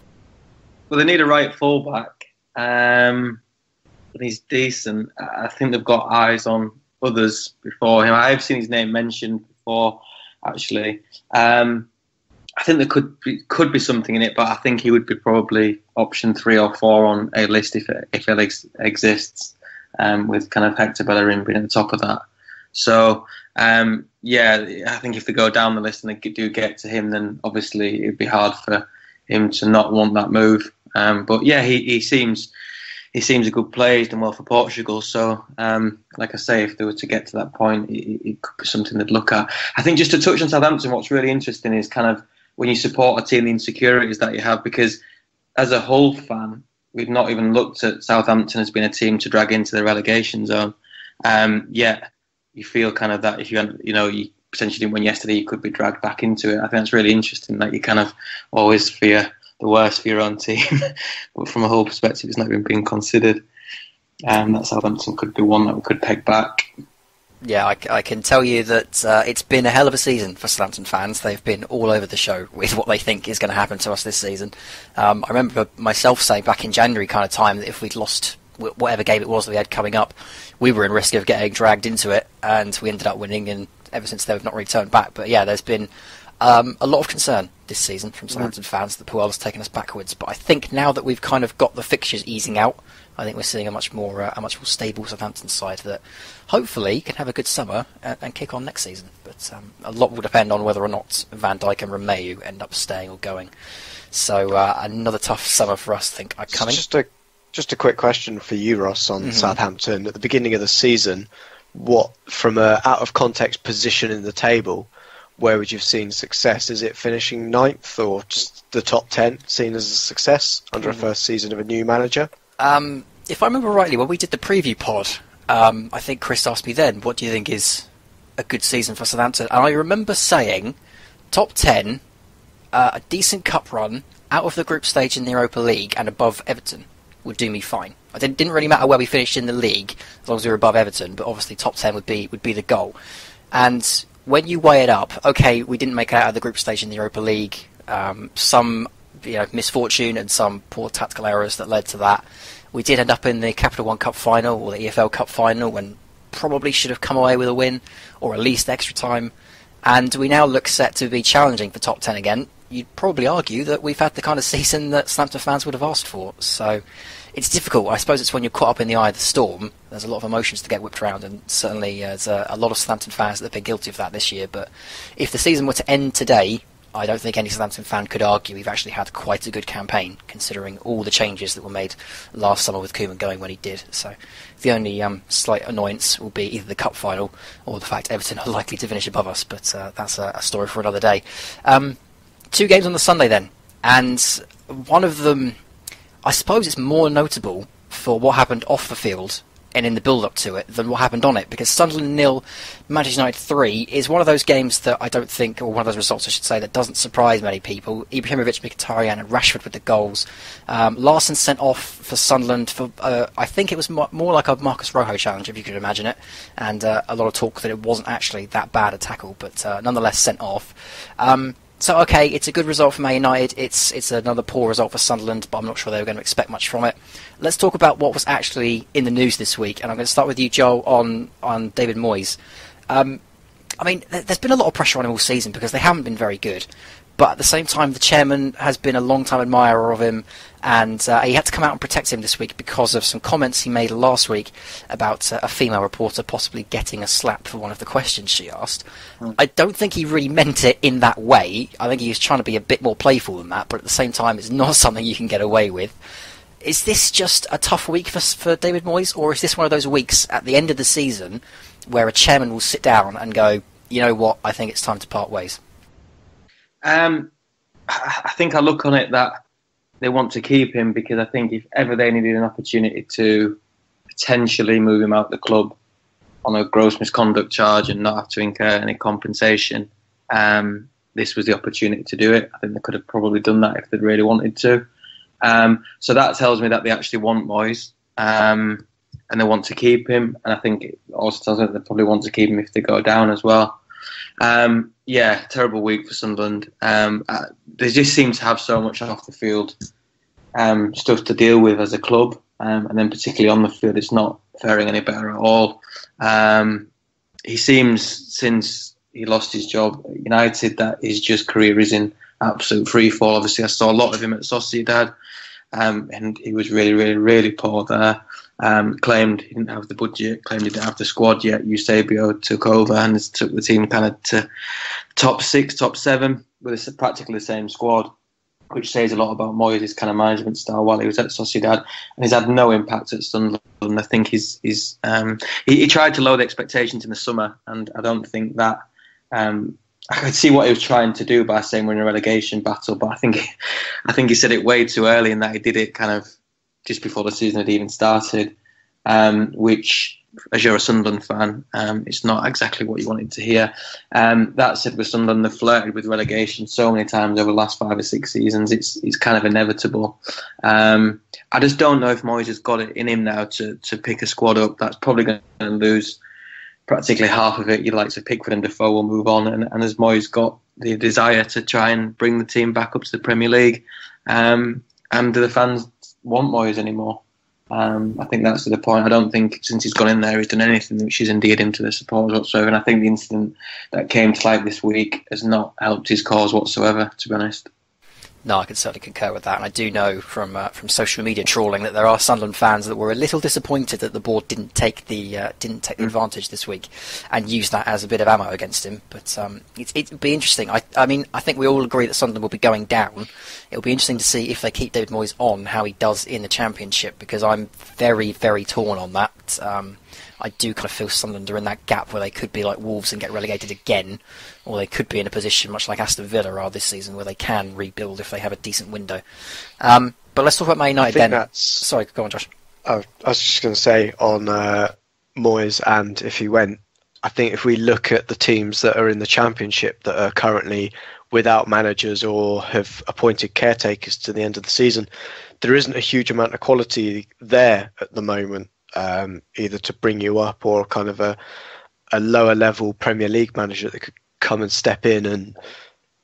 Well, they need a right fullback, but he's decent. I think they've got eyes on others before him. I've seen his name mentioned before, actually. I think there could be something in it, but I think he would be probably option 3 or 4 on a list if it exists, with kind of Hector Bellerin being at the top of that. So, yeah, I think if they go down the list and they do get to him, then obviously it'd be hard for him to not want that move. But yeah, he seems a good player. He's done well for Portugal. So, like I say, if they were to get to that point, it could be something they'd look at. I think just to touch on Southampton, what's really interesting is kind of when you support a team, the insecurities that you have, because as a Hull fan, we've not even looked at Southampton as being a team to drag into the relegation zone. Yet you feel kind of that if you potentially didn't win yesterday, you could be dragged back into it. I think that's really interesting that you kind of always fear the worst for your own team, but from a Hull perspective, it's not even being considered. That Southampton could be one that we could peg back. Yeah, I can tell you that it's been a hell of a season for Southampton fans. They've been all over the show with what they think is going to happen to us this season. I remember myself saying back in January kind of time that if we'd lost whatever game it was that we had coming up, we were in risk of getting dragged into it, and we ended up winning, and ever since then we've not returned back. But yeah, there's been a lot of concern this season from Southampton fans that Puel has taken us backwards. But I think now that we've kind of got the fixtures easing out, I think we're seeing a much more stable Southampton side that hopefully can have a good summer and kick on next season. But a lot will depend on whether or not Van Dijk and Romeu end up staying or going. So another tough summer for us, I think, are coming. Just a quick question for you, Ross, on Southampton. At the beginning of the season, what, from a out of context position in the table, where would you have seen success? Is it finishing 9th or just the top 10 seen as a success under a first season of a new manager? If I remember rightly, when we did the preview pod, I think Kris asked me then, what do you think is a good season for Southampton? And I remember saying, top 10, a decent cup run, out of the group stage in the Europa League and above Everton would do me fine. It didn't really matter where we finished in the league, as long as we were above Everton, but obviously top 10 would be the goal. And when you weigh it up, okay, we didn't make it out of the group stage in the Europa League, some misfortune and some poor tactical errors that led to that. We did end up in the Capital One Cup final, or the EFL Cup final, and probably should have come away with a win, or at least extra time. And we now look set to be challenging for top 10 again. You'd probably argue that we've had the kind of season that Southampton fans would have asked for. So it's difficult. I suppose it's when you're caught up in the eye of the storm. There's a lot of emotions to get whipped around, and certainly there's a lot of Southampton fans that have been guilty of that this year. But if the season were to end today, I don't think any Southampton fan could argue we've actually had quite a good campaign, considering all the changes that were made last summer with Koeman going when he did. So the only slight annoyance will be either the cup final or the fact Everton are likely to finish above us, but that's a story for another day. 2 games on the Sunday then, and one of them, I suppose it's more notable for what happened off the field and in the build-up to it than what happened on it, because Sunderland 0, Manchester United 3 is one of those games that I don't think, or one of those results I should say, that doesn't surprise many people. Ibrahimovic, Mkhitaryan and Rashford with the goals. Larson sent off for Sunderland for, I think it was more like a Marcus Rojo challenge, if you could imagine it, and a lot of talk that it wasn't actually that bad a tackle, but nonetheless sent off. So, okay, it's a good result for Man United. It's another poor result for Sunderland, but I'm not sure they were going to expect much from it. Let's talk about what was actually in the news this week, and I'm going to start with you, Joel, on David Moyes. There's been a lot of pressure on him all season because they haven't been very good. But at the same time, the chairman has been a long-time admirer of him, and he had to come out and protect him this week because of some comments he made last week about a female reporter possibly getting a slap for one of the questions she asked. I don't think he really meant it in that way. I think he was trying to be a bit more playful than that, but at the same time, it's not something you can get away with. Is this just a tough week for David Moyes, or is this one of those weeks at the end of the season where a chairman will sit down and go, you know what, I think it's time to part ways? I think I look on it that they want to keep him because I think if ever they needed an opportunity to potentially move him out the club on a gross misconduct charge and not have to incur any compensation, this was the opportunity to do it. I think they could have probably done that if they'd really wanted to. So that tells me that they actually want Moyes and they want to keep him. And I think it also tells me that they probably want to keep him if they go down as well. Terrible week for Sunderland. They just seem to have so much off the field stuff to deal with as a club, and then particularly on the field, it's not faring any better at all. He seems, since he lost his job at United, that his just career is in absolute free fall. Obviously, I saw a lot of him at Sociedad, and he was really, really, really poor there. Claimed he didn't have the budget, claimed he didn't have the squad yet. Eusebio took over and took the team kind of to top 6, top 7 with practically the same squad, which says a lot about Moyes' kind of management style while he was at Sociedad, and he's had no impact at Sunderland. I think he tried to lower the expectations in the summer, and I don't think that I could see what he was trying to do by saying we're in a relegation battle, but I think he said it way too early, and that he did it kind of just before the season had even started, which, as you're a Sunderland fan, it's not exactly what you wanted to hear. That said, with Sunderland, they've flirted with relegation so many times over the last 5 or 6 seasons, it's kind of inevitable. I just don't know if Moyes has got it in him now to pick a squad up that's probably going to lose practically half of it. You'd like to Pickford and Defoe will move on, and has Moyes got the desire to try and bring the team back up to the Premier League? And do the fans want Moyes anymore? I think that's the point. I don't think since he's gone in there he's done anything which has endeared him to the supporters whatsoever, and I think the incident that came to light this week has not helped his cause whatsoever, to be honest. No, I can certainly concur with that, and I do know from social media trawling that there are Sunderland fans that were a little disappointed that the board didn't take the advantage this week and use that as a bit of ammo against him. But it'd be interesting. I mean, I think we all agree that Sunderland will be going down. It'll be interesting to see if they keep David Moyes on, how he does in the Championship, because I'm very, very torn on that. that I do kind of feel Sunderland are in that gap where they could be like Wolves and get relegated again, or they could be in a position much like Aston Villa are this season where they can rebuild if they have a decent window. But let's talk about Man United then. Sorry, go on, Josh. I was just going to say on Moyes, and if he went, I think if we look at the teams that are in the Championship that are currently without managers or have appointed caretakers to the end of the season, there isn't a huge amount of quality there at the moment, either to bring you up or kind of a lower level Premier League manager that could come and step in and,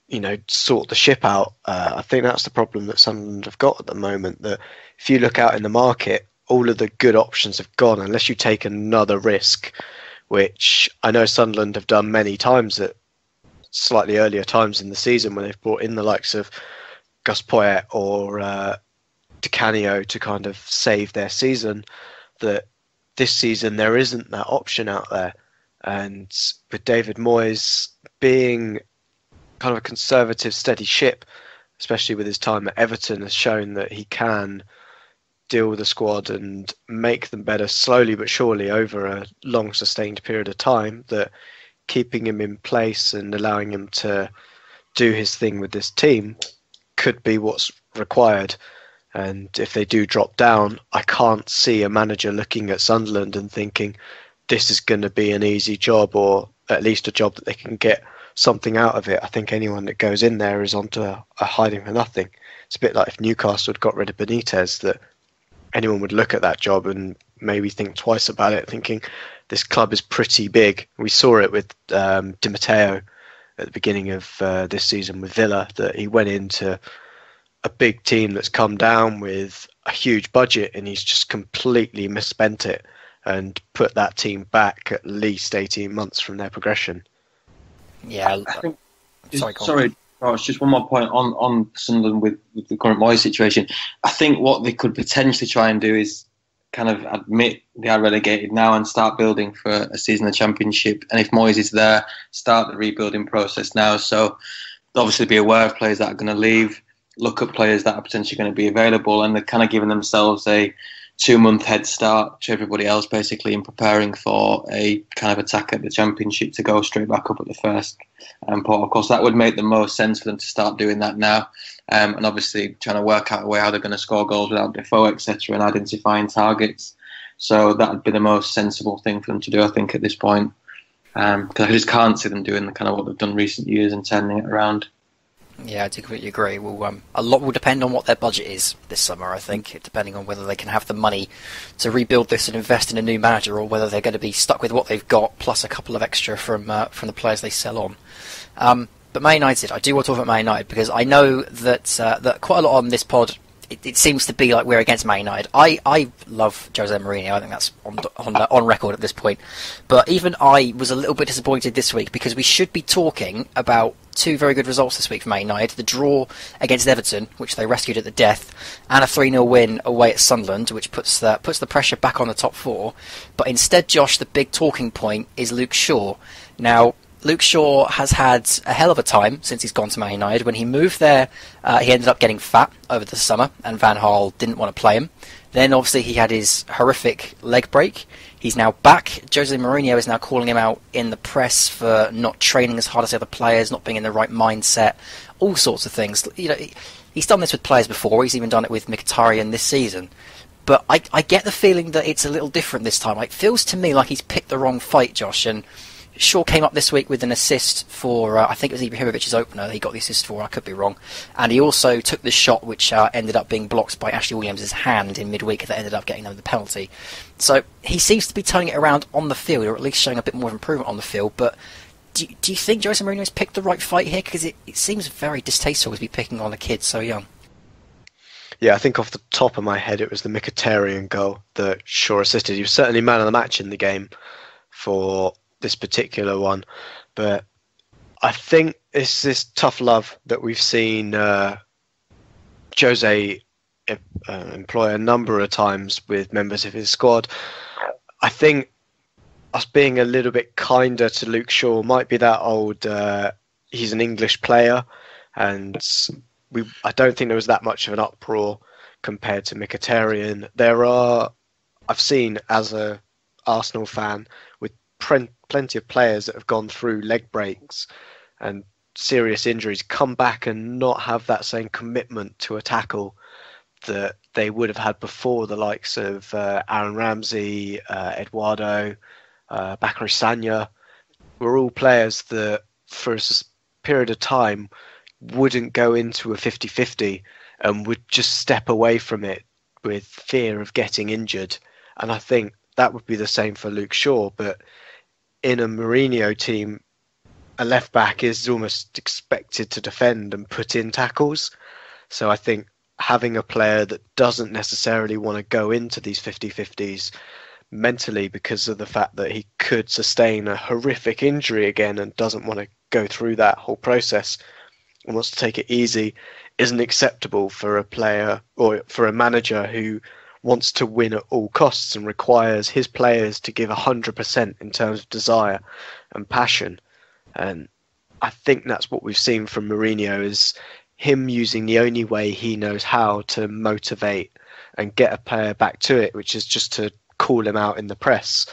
you know, sort the ship out. I think that's the problem that Sunderland have got at the moment, that if you look out in the market, all of the good options have gone unless you take another risk, which I know Sunderland have done many times at slightly earlier times in the season when they've brought in the likes of Gus Poyet or Di Canio to kind of save their season. That this season there isn't that option out there, and with David Moyes being kind of a conservative, steady ship, especially with his time at Everton, has shown that he can deal with the squad and make them better slowly but surely over a long sustained period of time, that keeping him in place and allowing him to do his thing with this team could be what's required. And if they do drop down, I can't see a manager looking at Sunderland and thinking this is going to be an easy job, or at least a job that they can get something out of it. I think anyone that goes in there is onto a hiding for nothing. It's a bit like if Newcastle had got rid of Benitez, that anyone would look at that job and maybe think twice about it, thinking this club is pretty big. We saw it with Di Matteo at the beginning of this season with Villa, that he went into a big team that's come down with a huge budget and he's just completely misspent it and put that team back at least 18 months from their progression. Yeah, I think, sorry, Ross, just one more point on Sunderland with the current Moyes situation. I think what they could potentially try and do is kind of admit they are relegated now and start building for a season of Championship. And if Moyes is there, start the rebuilding process now. So obviously be aware of players that are going to leave, look at players that are potentially going to be available, and they're kind of giving themselves a 2-month head start to everybody else, basically, in preparing for a kind of attack at the Championship to go straight back up at the first port. Of course, that would make the most sense for them to start doing that now, and obviously trying to work out a way how they're going to score goals without Defoe, etc., and identifying targets. So that would be the most sensible thing for them to do, I think, at this point, because I just can't see them doing the kind of what they've done recent years and turning it around. Yeah, I do completely agree. Well, a lot will depend on what their budget is this summer, I think, depending on whether they can have the money to rebuild this and invest in a new manager, or whether they're going to be stuck with what they've got, plus a couple of extra from the players they sell on. But Man United, I do want to talk about Man United, because I know that that quite a lot on this pod, it seems to be like we're against Man United. I love Jose Mourinho. I think that's on record at this point. But even I was a little bit disappointed this week, because we should be talking about two very good results this week for Man United. The draw against Everton, which they rescued at the death, and a 3-0 win away at Sunderland, which puts the pressure back on the top four. But instead, Josh, the big talking point is Luke Shaw. Now, Luke Shaw has had a hell of a time since he's gone to Man United. When he moved there, he ended up getting fat over the summer, and Van Gaal didn't want to play him. Then, obviously, he had his horrific leg break. He's now back. Jose Mourinho is now calling him out in the press for not training as hard as the other players, not being in the right mindset, all sorts of things. You know, he's done this with players before. He's even done it with Mkhitaryan this season. But I get the feeling that it's a little different this time. It feels to me like he's picked the wrong fight, Josh, and Shaw came up this week with an assist for, I think it was Ibrahimovic's opener he got the assist for, I could be wrong. And he also took the shot which ended up being blocked by Ashley Williams' hand in midweek that ended up getting them the penalty. So he seems to be turning it around on the field, or at least showing a bit more of improvement on the field. But do you think Jose Mourinho's picked the right fight here? Because it seems very distasteful to be picking on a kid so young. Yeah, I think off the top of my head it was the Mkhitaryan goal that Shaw assisted. He was certainly man of the match in the game for this particular one, but I think it's this tough love that we've seen Jose employ a number of times with members of his squad. I think us being a little bit kinder to Luke Shaw might be that old he's an English player, and I don't think there was that much of an uproar compared to Mkhitaryan. I've seen as a Arsenal fan with plenty of players that have gone through leg breaks and serious injuries come back and not have that same commitment to a tackle that they would have had before. The likes of Aaron Ramsey, Eduardo, Bakary Sagna were all players that for a period of time wouldn't go into a 50-50 and would just step away from it with fear of getting injured. And I think that would be the same for Luke Shaw. But in a Mourinho team, a left back is almost expected to defend and put in tackles. So I think having a player that doesn't necessarily want to go into these 50-50s mentally because of the fact that he could sustain a horrific injury again and doesn't want to go through that whole process and wants to take it easy isn't acceptable for a player or for a manager who wants to win at all costs and requires his players to give 100% in terms of desire and passion. And I think that's what we've seen from Mourinho, is him using the only way he knows how to motivate and get a player back to it, which is just to call him out in the press.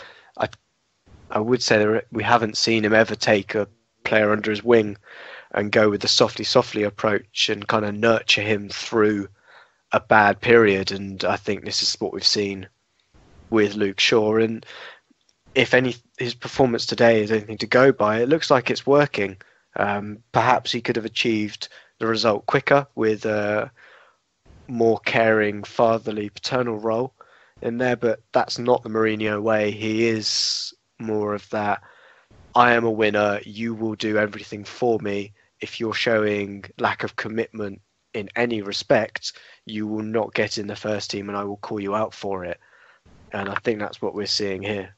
I would say that we haven't seen him ever take a player under his wing and go with the softly approach and kind of nurture him through a bad period. And I think this is what we've seen with Luke Shaw. And if his performance today is anything to go by, it looks like it's working. Perhaps he could have achieved the result quicker with a more caring, fatherly, paternal role in there, but that's not the Mourinho way. He is more of that, I am a winner, you will do everything for me. If you're showing lack of commitment in any respect, you will not get in the first team and I will call you out for it. And I think that's what we're seeing here.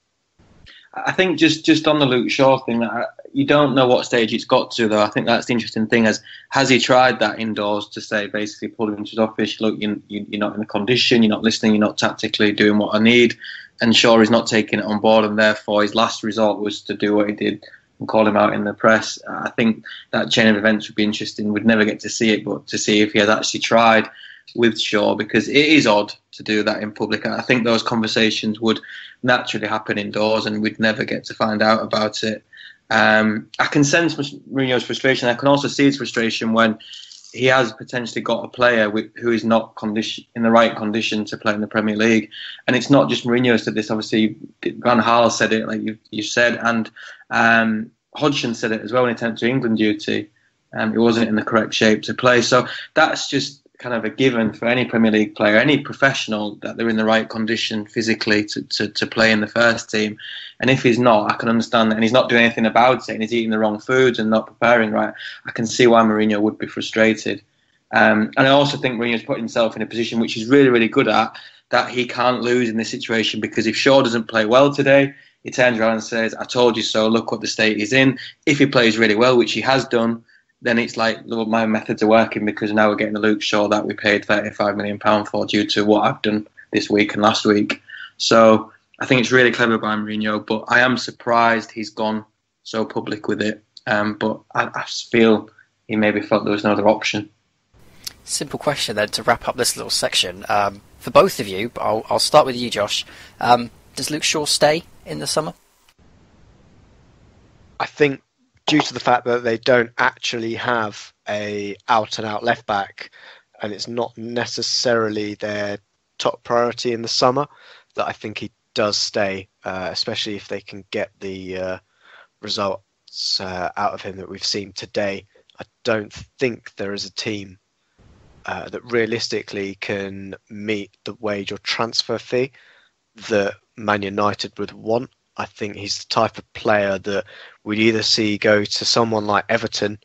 I think just on the Luke Shaw thing, you don't know what stage it's got to, though. I think that's the interesting thing. Has he tried that indoors to say, basically pull him into his office, look, you're not in the condition, you're not listening, you're not tactically doing what I need, and Shaw is not taking it on board, and therefore his last resort was to do what he did and call him out in the press. I think that chain of events would be interesting. We'd never get to see it, but to see if he has actually tried with Shaw, because it is odd to do that in public. I think those conversations would naturally happen indoors and we'd never get to find out about it. I can sense Mourinho's frustration. I can also see his frustration when he has potentially got a player who is not in the right condition to play in the Premier League. And it's not just Mourinho said this. Obviously, Van Gaal said it, like you said, and Hodgson said it as well when he turned to England duty. He wasn't in the correct shape to play. So that's just kind of a given for any Premier League player, any professional, that they're in the right condition physically to play in the first team. And if he's not, I can understand that. And he's not doing anything about it and he's eating the wrong foods and not preparing right. I can see why Mourinho would be frustrated. And I also think Mourinho's put himself in a position which he's really, really good at, that he can't lose in this situation, because if Shaw doesn't play well today, he turns around and says, I told you so, look what the state he's in. If he plays really well, which he has done, then it's like, well, my methods are working, because now we're getting the Luke Shaw that we paid £35 million for due to what I've done this week and last week. So I think it's really clever by Mourinho, but I am surprised he's gone so public with it. But I feel he maybe felt there was no other option. Simple question then to wrap up this little section. For both of you, but I'll start with you, Josh. Does Luke Shaw stay in the summer? I think due to the fact that they don't actually have a out-and-out left-back and it's not necessarily their top priority in the summer, that I think he does stay, especially if they can get the results out of him that we've seen today. I don't think there is a team that realistically can meet the wage or transfer fee that Man United would want. I think he's the type of player that we'd either see go to someone like Everton,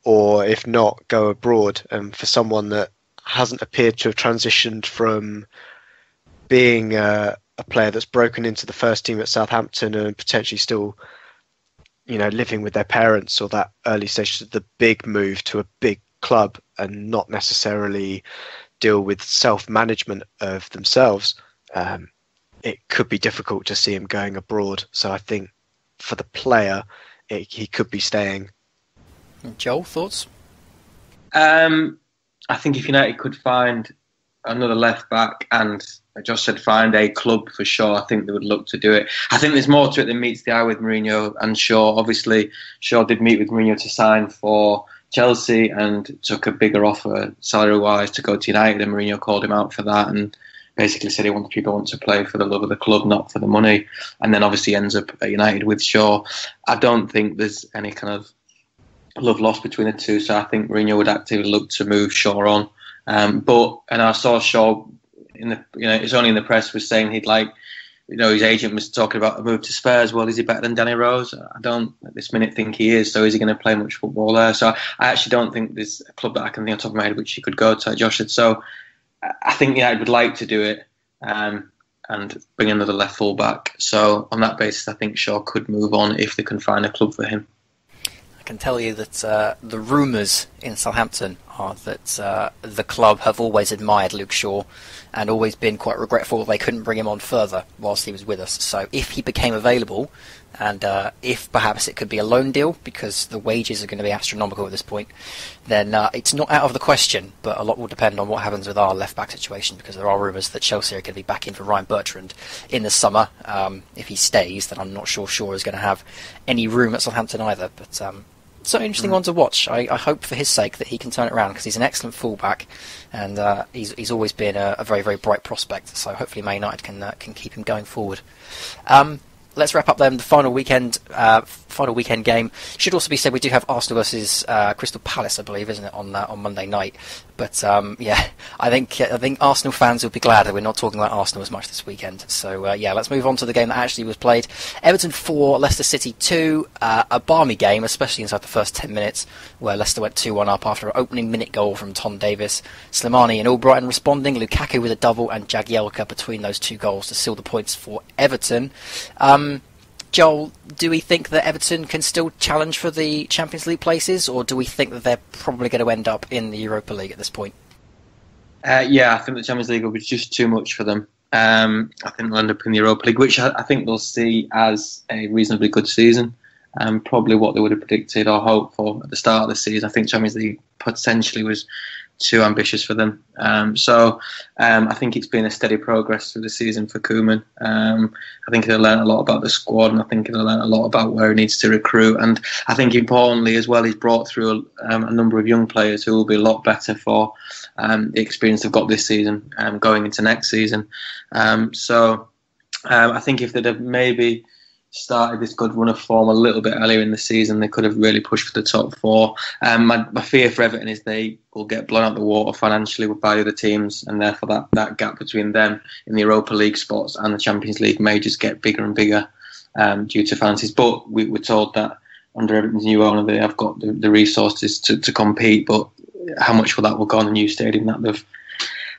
or if not, go abroad. And for someone that hasn't appeared to have transitioned from being a player that's broken into the first team at Southampton and potentially still, living with their parents, or that early stage of the big move to a big club and not necessarily deal with self-management of themselves, it could be difficult to see him going abroad. So I think for the player, he could be staying. Joel, thoughts? I think if United could find another left back, and Josh said find a club for Shaw, I think they would look to do it. I think there's more to it than meets the eye with Mourinho and Shaw. Obviously, Shaw did meet with Mourinho to sign for Chelsea and took a bigger offer salary-wise to go to United, and Mourinho called him out for that and basically said he wants people want to play for the love of the club, not for the money, and then obviously ends up at United with Shaw. I don't think there's any kind of love lost between the two, so I think Mourinho would actively look to move Shaw on. And I saw Shaw it's only in the press was saying he'd like, his agent was talking about a move to Spurs. Well, is he better than Danny Rose? I don't at this minute think he is. So is he going to play much football there? So I actually don't think there's a club that I can think on top of my head which he could go to, like Josh said. So I think I would like to do it and bring another left full back. So on that basis, I think Shaw could move on if they can find a club for him. I can tell you that the rumours in Southampton are that the club have always admired Luke Shaw and always been quite regretful that they couldn't bring him on further whilst he was with us. So if he became available, and if perhaps it could be a loan deal because the wages are going to be astronomical at this point, then it's not out of the question, but a lot will depend on what happens with our left-back situation, because there are rumours that Chelsea are going to be back in for Ryan Bertrand in the summer. If he stays, then I'm not sure Shaw is going to have any room at Southampton either, but so interesting one to watch. I hope for his sake that he can turn it around, because he's an excellent fullback and he's always been a very, very bright prospect. So hopefully Man United can keep him going forward. Let's wrap up then the final weekend game. Should also be said we do have Arsenal versus Crystal Palace, I believe, isn't it, on Monday night? But I think Arsenal fans will be glad that we're not talking about Arsenal as much this weekend. So let's move on to the game that actually was played. Everton 4, Leicester City 2. A balmy game, especially inside the first 10 minutes, where Leicester went 2-1 up after an opening minute goal from Tom Davis. Slimani and Albrighton responding, Lukaku with a double, and Jagielka between those two goals to seal the points for Everton. Joel, do we think that Everton can still challenge for the Champions League places, or do we think that they're probably going to end up in the Europa League at this point? I think the Champions League will be just too much for them. I think they'll end up in the Europa League, which I think they'll see as a reasonably good season. Probably what they would have predicted or hoped for at the start of the season. I think Champions League potentially was too ambitious for them. I think it's been a steady progress through the season for Koeman. I think he'll learn a lot about the squad, and I think he'll learn a lot about where he needs to recruit. And I think importantly as well, he's brought through a number of young players who will be a lot better for the experience they've got this season going into next season. I think if they'd have maybe started this good run of form a little bit earlier in the season, they could have really pushed for the top four. My fear for Everton is they will get blown out the water financially by the other teams, and therefore that gap between them in the Europa League spots and the Champions League may just get bigger and bigger due to finances. But we were told that under Everton's new owner they have got the resources to compete, but how much will that will go on the new stadium that they've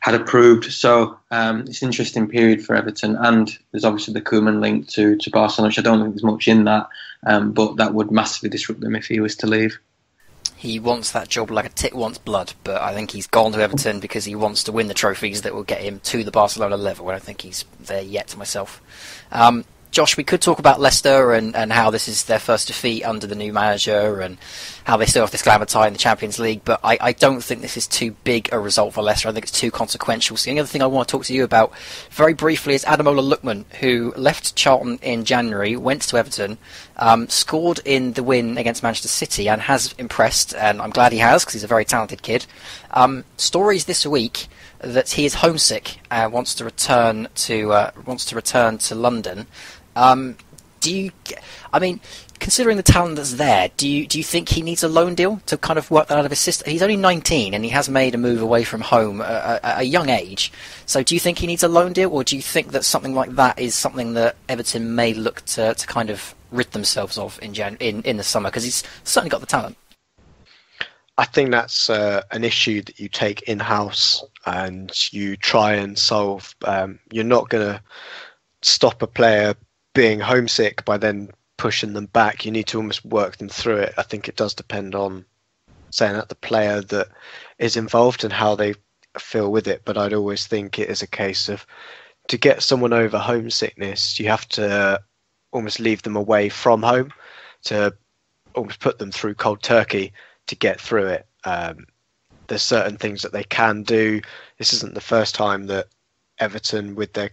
had approved. So it's an interesting period for Everton, and there's obviously the Koeman link to Barcelona, which I don't think there's much in that, but that would massively disrupt them if he was to leave. He wants that job like a tit wants blood, but I think he's gone to Everton because he wants to win the trophies that will get him to the Barcelona level. I don't think he's there yet myself. Josh, we could talk about Leicester and how this is their first defeat under the new manager and how they still have this glamour tie in the Champions League, but I don't think this is too big a result for Leicester. I think it's too consequential. So the only other thing I want to talk to you about very briefly is Ademola Lookman, who left Charlton in January, went to Everton, scored in the win against Manchester City and has impressed, and I'm glad he has because he's a very talented kid. Stories this week that he is homesick and wants to return to London. Considering the talent that's there, do you think he needs a loan deal to kind of work that out of his system? He's only 19 and he has made a move away from home at a young age. So do you think he needs a loan deal, or do you think that something like that is something that Everton may look to kind of rid themselves of in the summer? Because he's certainly got the talent. I think that's an issue that you take in-house and you try and solve. You're not going to stop a player being homesick by then pushing them back. You need to almost work them through it. I think it does depend on saying that the player that is involved and how they feel with it. But I'd always think it is a case of, to get someone over homesickness, you have to almost leave them away from home, to almost put them through cold turkey to get through it. there's certain things that they can do. This isn't the first time that Everton, with their,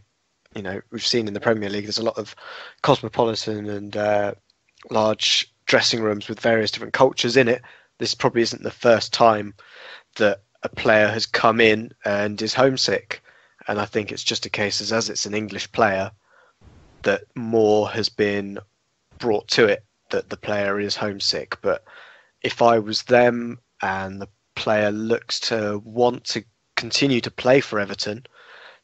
we've seen in the Premier League, there's a lot of cosmopolitan and large dressing rooms with various different cultures in it. This probably isn't the first time that a player has come in and is homesick. And I think it's just a case as it's an English player that more has been brought to it, that the player is homesick. But if I was them and the player looks to want to continue to play for Everton,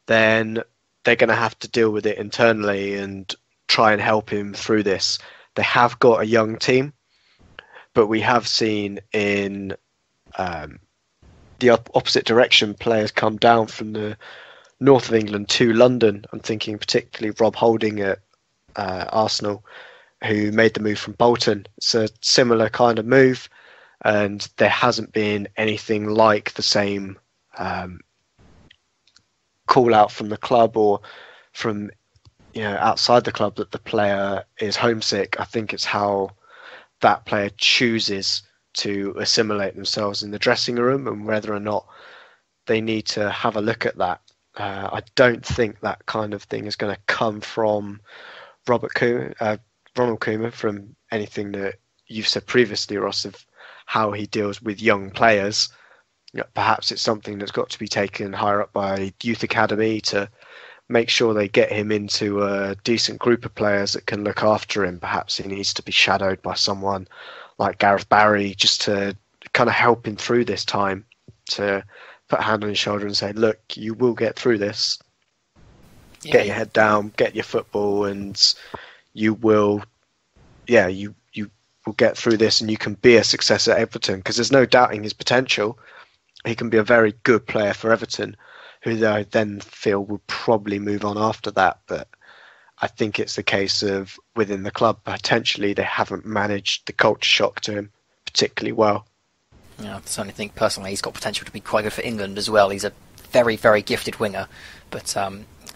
then they're going to have to deal with it internally and try and help him through this. They have got a young team, but we have seen in the opposite direction players come down from the north of England to London. I'm thinking particularly Rob Holding at Arsenal, who made the move from Bolton. It's a similar kind of move, and there hasn't been anything like the same call out from the club or from outside the club that the player is homesick. I think it's how that player chooses to assimilate themselves in the dressing room and whether or not they need to have a look at that. I don't think that kind of thing is going to come from Ronald Koeman, from anything that you've said previously, Ross, of how he deals with young players. Perhaps it's something that's got to be taken higher up by youth academy to make sure they get him into a decent group of players that can look after him. Perhaps he needs to be shadowed by someone like Gareth Barry just to kind of help him through this time, to put a hand on his shoulder and say, look, you will get through this. Yeah. Get your head down, get your football, and you will get through this, and you can be a success at Everton, because there's no doubting his potential. He can be a very good player for Everton, who I then feel will probably move on after that. But I think it's the case of within the club, potentially they haven't managed the culture shock to him particularly well. Yeah, I certainly think personally he's got potential to be quite good for England as well. He's a very, very gifted winger, but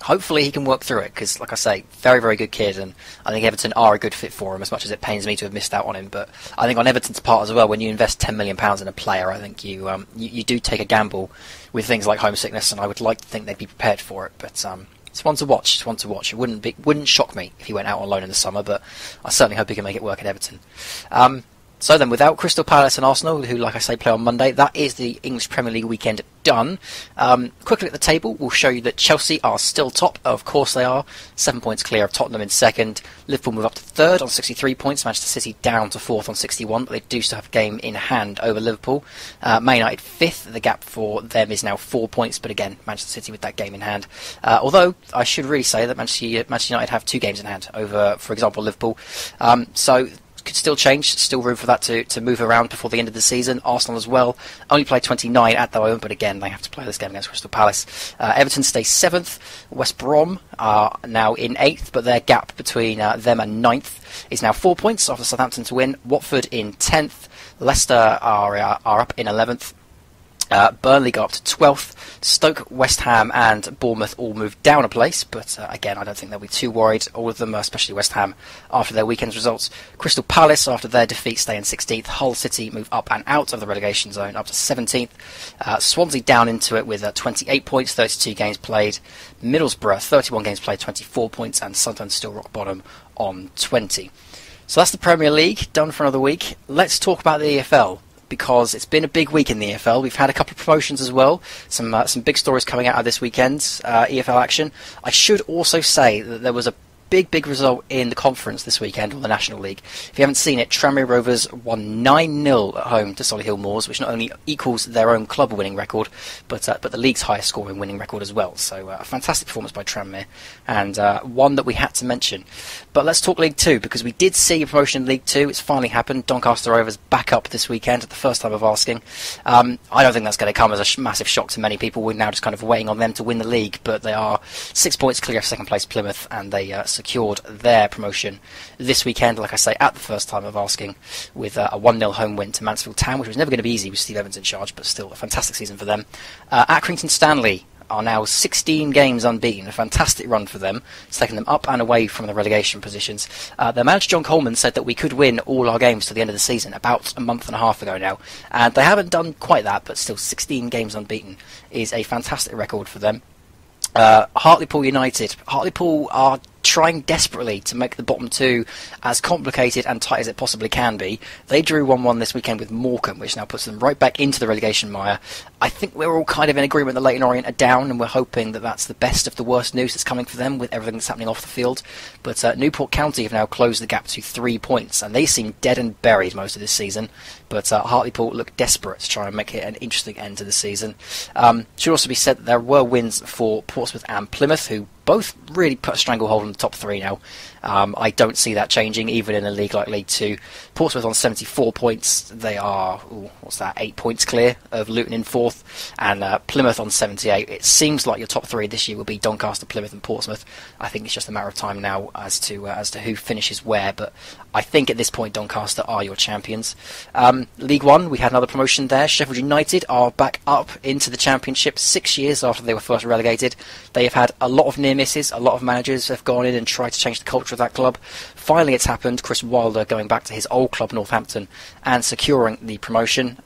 hopefully he can work through it, because, like I say, very, very good kid, and I think Everton are a good fit for him, as much as it pains me to have missed out on him. But I think on Everton's part as well, when you invest £10 million in a player, I think you do take a gamble with things like homesickness, and I would like to think they'd be prepared for it. But it's one to watch. It's one to watch. It wouldn't shock me if he went out on loan in the summer, but I certainly hope he can make it work at Everton. So then, without Crystal Palace and Arsenal, who, like I say, play on Monday, that is the English Premier League weekend done. Quickly at the table, we'll show you that Chelsea are still top. Of course they are. 7 points clear of Tottenham in second. Liverpool move up to third on 63 points. Manchester City down to fourth on 61, but they do still have a game in hand over Liverpool. Man United fifth. The gap for them is now 4 points, but again, Manchester City with that game in hand. Although, I should really say that Manchester United have 2 games in hand over, for example, Liverpool. So could still change, still room for that to move around before the end of the season. Arsenal as well, only play 29 at the moment, but again, they have to play this game against Crystal Palace. Everton stays 7th, West Brom are now in 8th, but their gap between them and 9th is now 4 points after Southampton to win. Watford in 10th, Leicester are up in 11th. Burnley go up to 12th. Stoke, West Ham and Bournemouth all move down a place, but again, I don't think they'll be too worried, all of them, especially West Ham, after their weekend's results. Crystal Palace, after their defeat, stay in 16th. Hull City move up and out of the relegation zone, up to 17th. Swansea down into it with 28 points, 32 games played. Middlesbrough, 31 games played, 24 points, and Sunderland still rock bottom on 20. So that's the Premier League, done for another week. Let's talk about the EFL, because it's been a big week in the EFL. We've had a couple of promotions as well. Some big stories coming out of this weekend's EFL action. I should also say that there was a big result in the conference this weekend, or the National League. If you haven't seen it, Tranmere Rovers won 9-0 at home to Solihull Moors, which not only equals their own club winning record, but the league's highest scoring winning record as well. So a fantastic performance by Tranmere, and one that we had to mention. But let's talk League 2, because we did see a promotion in League 2. It's finally happened. Doncaster Rovers back up this weekend at the first time of asking. I don't think that's going to come as a massive shock to many people. We're now just kind of waiting on them to win the league, but they are 6 points clear of second place Plymouth, and they secured their promotion this weekend, like I say, at the first time of asking, with a 1-0 home win to Mansfield Town, which was never going to be easy with Steve Evans in charge, but still a fantastic season for them. Accrington Stanley are now 16 games unbeaten, a fantastic run for them. It's taken them up and away from the relegation positions. Their manager John Coleman said that we could win all our games to the end of the season about a month and a half ago now, and they haven't done quite that, but still 16 games unbeaten is a fantastic record for them. Hartlepool United. Hartlepool are trying desperately to make the bottom two as complicated and tight as it possibly can be. They drew 1-1 this weekend with Morecambe, which now puts them right back into the relegation mire. I think we're all kind of in agreement that Leyton Orient are down, and we're hoping that that's the best of the worst news that's coming for them with everything that's happening off the field. But Newport County have now closed the gap to 3 points, and they seem dead and buried most of this season. But Hartlepool look desperate to try and make it an interesting end to the season. Should also be said that there were wins for Portsmouth and Plymouth, who both really put a stranglehold on the top three now. I don't see that changing, even in a league like League Two. Portsmouth on 74 points. They are, 8 points clear of Luton in fourth. And Plymouth on 78. It seems like your top three this year will be Doncaster, Plymouth and Portsmouth. I think it's just a matter of time now as to who finishes where. But I think at this point Doncaster are your champions. League One, we had another promotion there. Sheffield United are back up into the Championship 6 years after they were first relegated. They have had a lot of near misses. A lot of managers have gone in and tried to change the culture of that club. Finally it's happened. Chris Wilder going back to his old club Northampton and securing the promotion.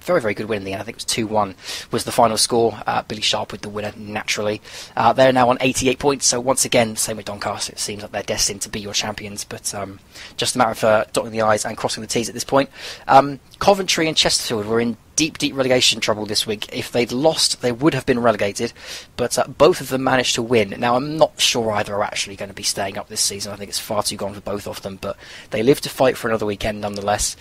Very, very good win in the end. I think it was 2-1 was the final score. Billy Sharp with the winner naturally. They're now on 88 points, so once again, same with Doncaster. It seems like they're destined to be your champions, but just a matter of dotting the I's and crossing the T's at this point. Coventry and Chesterfield were in deep relegation trouble this week. If they'd lost, they would have been relegated, but both of them managed to win. Now, I'm not sure either are actually going to be staying up this season. I think it's far too gone for both of them, but they live to fight for another weekend nonetheless.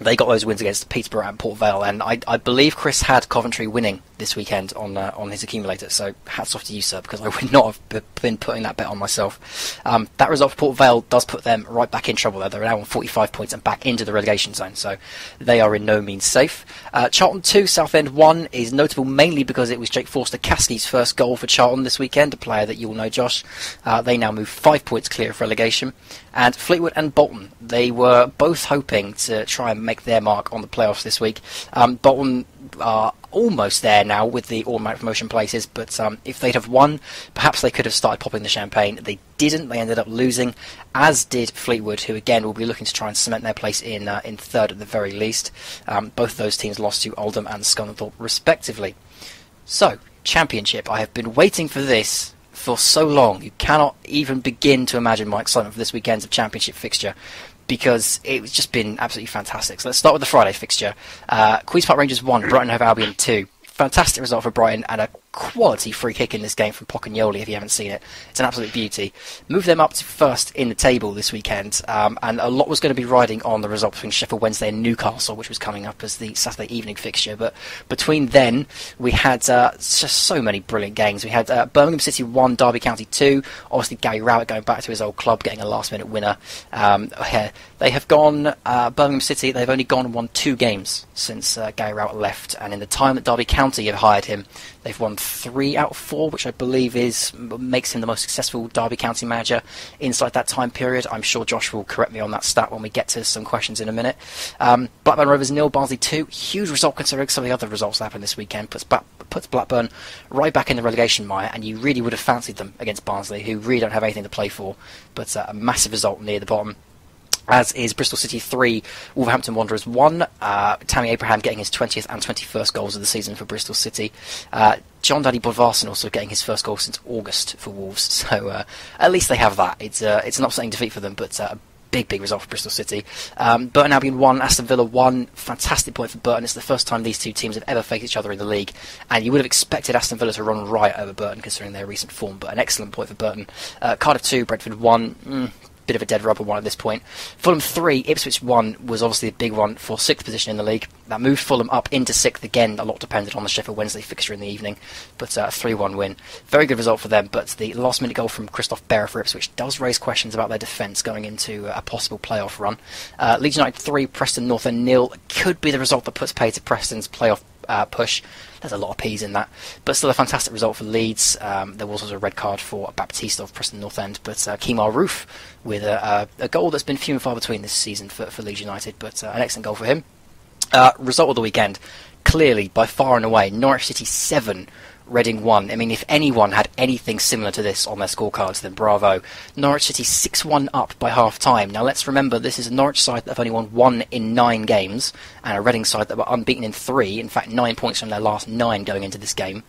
They got those wins against Peterborough and Port Vale, and I believe Kris had Coventry winning this weekend on his accumulator, so hats off to you, sir, because I would not have been putting that bet on myself. That result for Port Vale does put them right back in trouble there. They're now on 45 points and back into the relegation zone, so they are in no means safe. Charlton 2, Southend 1 is notable mainly because it was Jake Forster-Caskey's first goal for Charlton this weekend, a player that you all know, Josh. They now move 5 points clear of relegation. And Fleetwood and Bolton, they were both hoping to try and make their mark on the playoffs this week. Bolton are almost there now with the automatic promotion places, but if they'd have won, perhaps they could have started popping the champagne. They didn't. They ended up losing, as did Fleetwood, who again will be looking to try and cement their place in third at the very least. Both of those teams lost to Oldham and Scunthorpe respectively. So, Championship. I have been waiting for this for so long. You cannot even begin to imagine my excitement for this weekend's Championship fixture, because it's just been absolutely fantastic. So let's start with the Friday fixture. Queen's Park Rangers 1, Brighton Hove Albion 2. Fantastic result for Brighton, and a quality free kick in this game from Pocagnoli if you haven't seen it. It's an absolute beauty. Moved them up to first in the table this weekend, and a lot was going to be riding on the result between Sheffield Wednesday and Newcastle, which was coming up as the Saturday evening fixture. But between then, we had just so many brilliant games. We had Birmingham City 1, Derby County 2. Obviously, Gary Rowett going back to his old club, getting a last-minute winner. They have gone, Birmingham City, they've only gone and won 2 games since Gary Rowett left, and in the time that Derby County have hired him, they've won 3 out of 4, which I believe makes him the most successful Derby County manager inside that time period. I'm sure Josh will correct me on that stat when we get to some questions in a minute. Blackburn Rovers 0, Barnsley 2. Huge result considering some of the other results that happened this weekend. Puts Blackburn right back in the relegation mire, and you really would have fancied them against Barnsley, who really don't have anything to play for. But a massive result near the bottom. As is Bristol City 3, Wolverhampton Wanderers 1. Tammy Abraham getting his 20th and 21st goals of the season for Bristol City. John Daddy Bodvarsson also getting his first goal since August for Wolves. So at least they have that. It's an upsetting defeat for them, but a big result for Bristol City. Burton Albion 1, Aston Villa 1. Fantastic point for Burton. It's the first time these two teams have ever faced each other in the league, and you would have expected Aston Villa to run riot over Burton considering their recent form, but an excellent point for Burton. Cardiff 2, Brentford 1. Bit of a dead rubber one at this point. Fulham 3, Ipswich 1 was obviously a big one for 6th position in the league. That moved Fulham up into 6th again. A lot depended on the Sheffield Wednesday fixture in the evening, but a 3-1 win. Very good result for them, but the last-minute goal from Christoph Berra for Ipswich does raise questions about their defence going into a possible playoff run. Leeds United 3, Preston North End 0. Could be the result that puts pay to Preston's playoff push. There's a lot of P's in that, but still a fantastic result for Leeds. There was also a red card for Baptiste of Preston North End, but Kemar Roof with a goal that's been few and far between this season for Leeds United, but an excellent goal for him. Result of the weekend, clearly by far and away, Norwich City 7, Reading 1. I mean, if anyone had anything similar to this on their scorecards, then bravo. Norwich City 6-1 up by half-time. Now, let's remember, this is a Norwich side that have only won 1 in 9 games, and a Reading side that were unbeaten in 3, in fact 9 points from their last 9 going into this game.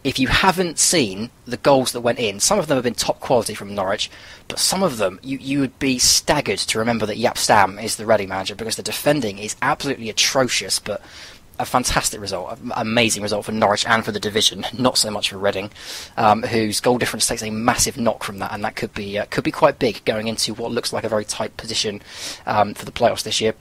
If you haven't seen the goals that went in, some of them have been top quality from Norwich, but some of them, you would be staggered to remember that Jaap Stam is the Reading manager, because the defending is absolutely atrocious, but a fantastic result, amazing result for Norwich and for the division, not so much for Reading, whose goal difference takes a massive knock from that, and that could be quite big going into what looks like a very tight position for the playoffs this year.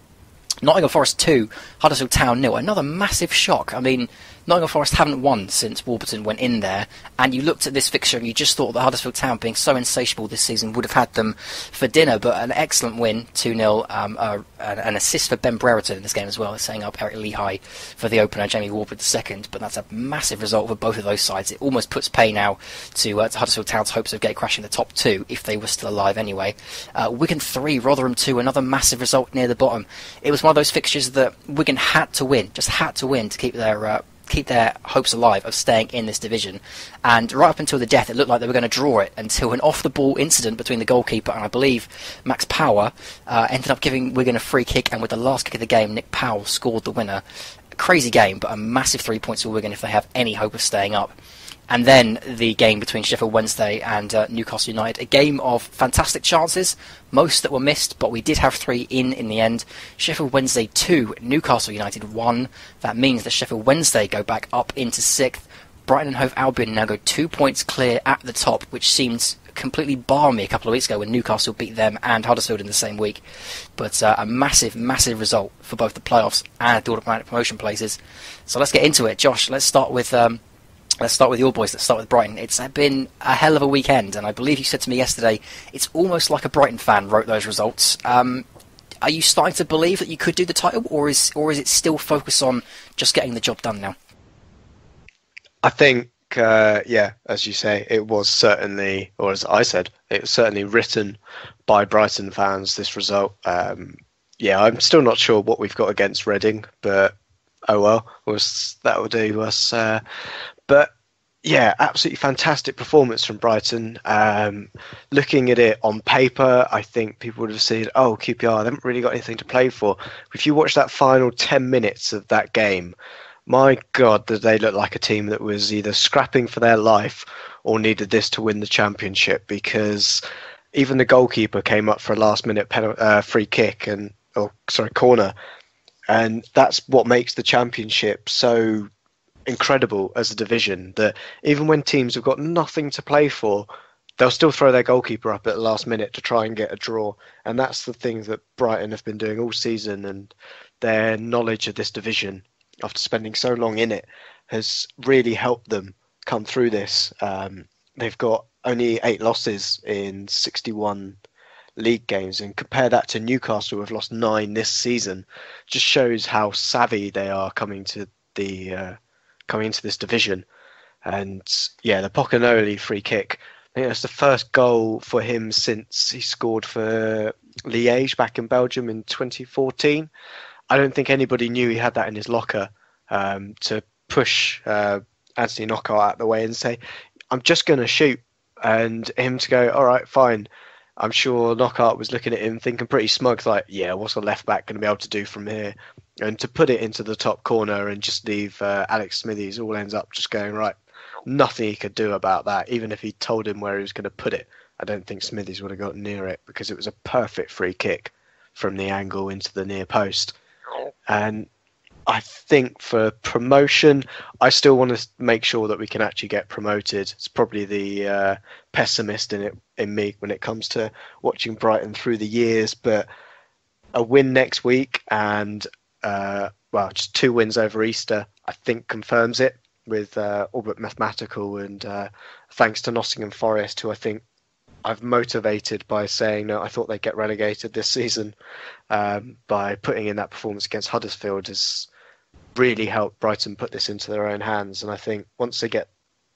Nottingham Forest 2, Huddersfield Town 0. Another massive shock. I mean, Nottingham Forest haven't won since Warburton went in there, and you looked at this fixture and you just thought that Huddersfield Town, being so insatiable this season, would have had them for dinner, but an excellent win, 2-0, an assist for Ben Brereton in this game as well, setting up Eric Lehigh for the opener, Jamie Warburton second, but that's a massive result for both of those sides. It almost puts pay now to Huddersfield Town's hopes of getting crashing the top 2, if they were still alive anyway. Wigan 3, Rotherham 2, another massive result near the bottom. It was one of those fixtures that Wigan had to win, just had to win to keep their hopes alive of staying in this division, and right up until the death it looked like they were going to draw it, until an off the ball incident between the goalkeeper and I believe Max Power ended up giving Wigan a free kick, and with the last kick of the game Nick Powell scored the winner. A crazy game, but a massive 3 points for Wigan if they have any hope of staying up. And then the game between Sheffield Wednesday and Newcastle United, a game of fantastic chances, most that were missed, but we did have 3 in the end. Sheffield Wednesday 2, Newcastle United 1. That means that Sheffield Wednesday go back up into 6th. Brighton and Hove Albion now go 2 points clear at the top, which seems completely balmy a couple of weeks ago when Newcastle beat them and Huddersfield in the same week. But a massive, massive result for both the playoffs and the automatic promotion places. So let's get into it. Josh, let's start with your boys. Let's start with Brighton. It's been a hell of a weekend, and I believe you said to me yesterday, it's almost like a Brighton fan wrote those results. Are you starting to believe that you could do the title, or is it still focused on just getting the job done now? I think, as you say, it was certainly, or as I said, it was certainly written by Brighton fans, this result. I'm still not sure what we've got against Reading, but oh well, that will do us. But yeah, absolutely fantastic performance from Brighton. Looking at it on paper, I think people would have said, oh, QPR, they haven't really got anything to play for. If you watch that final 10 minutes of that game, my God, did they look like a team that was either scrapping for their life or needed this to win the championship, because even the goalkeeper came up for a last-minute free kick corner. And that's what makes the championship so incredible as a division, that even when teams have got nothing to play for, they'll still throw their goalkeeper up at the last minute to try and get a draw. And that's the thing that Brighton have been doing all season, and their knowledge of this division after spending so long in it has really helped them come through this. They've got only 8 losses in 61 league games, and compare that to Newcastle, who have lost 9 this season. Just shows how savvy they are coming into this division. And yeah, the Pocanoli free kick, I think that's the first goal for him since he scored for Liège back in Belgium in 2014. I don't think anybody knew he had that in his locker, to push Anthony Knockaert out of the way and say, I'm just going to shoot, and him to go, all right, fine. I'm sure Knockaert was looking at him thinking pretty smug, like, yeah, what's a left back going to be able to do from here? And to put it into the top corner and just leave Alex Smithies, all ends up just going, right, nothing he could do about that. Even if he told him where he was going to put it, I don't think Smithies would have got near it, because it was a perfect free kick from the angle into the near post. And I think for promotion, I still want to make sure that we can actually get promoted. It's probably the pessimist in me when it comes to watching Brighton through the years, but a win next week and just 2 wins over Easter, I think confirms it with all but mathematical. And thanks to Nottingham Forest, who I think I've motivated by saying, no, I thought they'd get relegated this season, by putting in that performance against Huddersfield, has really helped Brighton put this into their own hands. And I think once they get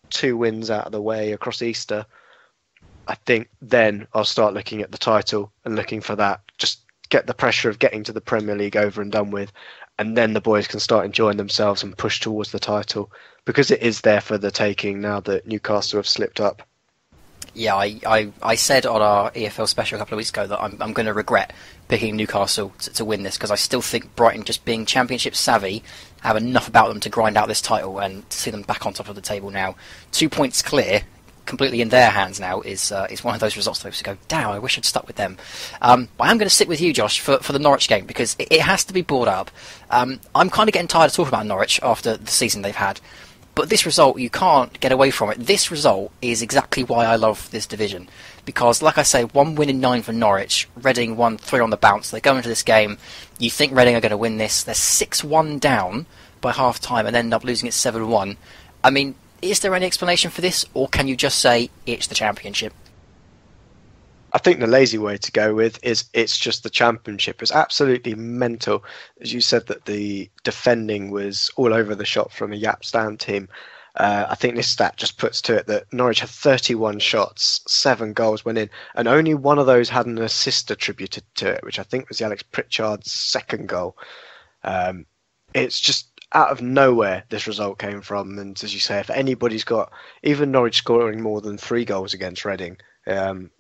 2 wins out of the way across Easter, I think then I'll start looking at the title and looking for that. Just get the pressure of getting to the Premier League over and done with, and then the boys can start enjoying themselves and push towards the title, because it is there for the taking now that Newcastle have slipped up. Yeah, I said on our EFL special a couple of weeks ago that I'm going to regret picking Newcastle to win this, because I still think Brighton, just being championship savvy, have enough about them to grind out this title, and to see them back on top of the table now. 2 points clear, completely in their hands now, is one of those results that to go, damn, I wish I'd stuck with them. But I'm going to stick with you, Josh, for the Norwich game, because it has to be brought up. I'm kind of getting tired of talking about Norwich after the season they've had. But this result, you can't get away from it. This result is exactly why I love this division. Because, like I say, 1 win in 9 for Norwich. Reading won 3 on the bounce. They go into this game. You think Reading are going to win this. They're 6-1 down by half-time and end up losing it 7-1. I mean, is there any explanation for this? Or can you just say it's the Championship? I think the lazy way to go with is it's just the Championship. It's absolutely mental. As you said, that the defending was all over the shop from a Yap Stan team. I think this stat just puts to it that Norwich had 31 shots, 7 goals went in, and only one of those had an assist attributed to it, which I think was the Alex Pritchard's second goal. It's just out of nowhere this result came from, and as you say, if anybody's got, even Norwich scoring more than 3 goals against Reading,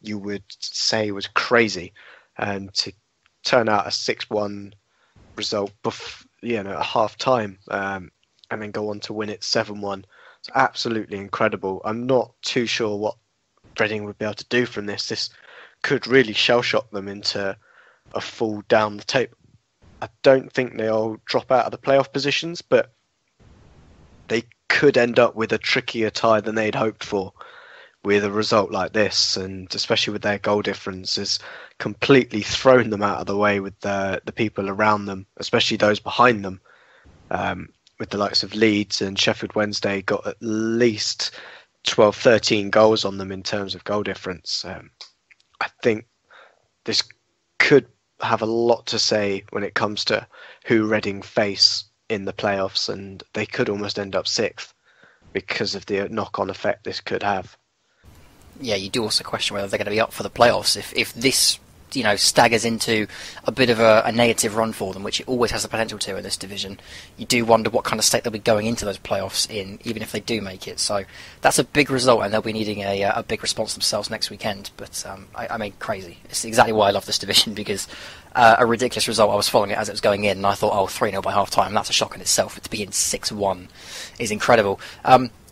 you would say was crazy, and to turn out a 6-1 result at half time, and then go on to win it 7-1, it's absolutely incredible. I'm not too sure what Reading would be able to do from this. This could really shell shock them into a fall down the tape. I don't think they'll drop out of the playoff positions, but they could end up with a trickier tie than they'd hoped for with a result like this, and especially with their goal difference has completely thrown them out of the way with the people around them, especially those behind them. With the likes of Leeds and Sheffield Wednesday got at least 12, 13 goals on them in terms of goal difference. I think this could have a lot to say when it comes to who Reading face in the playoffs, and they could almost end up 6th because of the knock-on effect this could have. Yeah, you do also question whether they're going to be up for the playoffs if this staggers into a bit of a negative run for them, which it always has the potential to in this division. You do wonder what kind of state they'll be going into those playoffs in, even if they do make it. So that's a big result, and they'll be needing a big response themselves next weekend. But I mean, crazy. It's exactly why I love this division, because a ridiculous result. I was following it as it was going in, and I thought, 3-0 by half time. That's a shock in itself. But to be in 6-1 is incredible.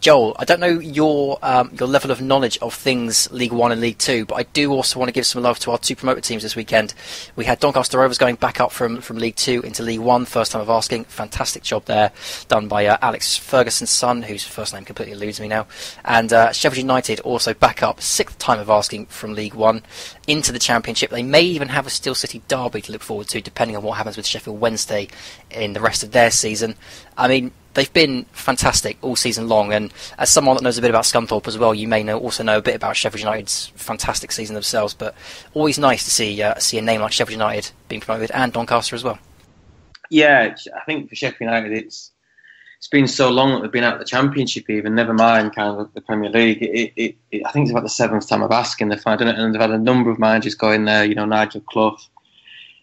Joel, I don't know your level of knowledge of things League One and League Two, but I do also want to give some love to our 2 promoted teams this weekend. We had Doncaster Rovers going back up from League Two into League One, first time of asking. Fantastic job there, done by Alex Ferguson's son, whose first name completely eludes me now. And Sheffield United also back up, 6th time of asking from League One into the Championship. They may even have a Steel City derby to look forward to, depending on what happens with Sheffield Wednesday in the rest of their season. I mean, they've been fantastic all season long, and as someone that knows a bit about Scunthorpe as well, you may also know a bit about Sheffield United's fantastic season themselves, but always nice to see a name like Sheffield United being promoted, and Doncaster as well. Yeah, I think for Sheffield United it's been so long that they've been out of the Championship even, never mind kind of the Premier League. I think it's about the 7th time of asking they've done it, and they've had a number of managers going there, Nigel Clough,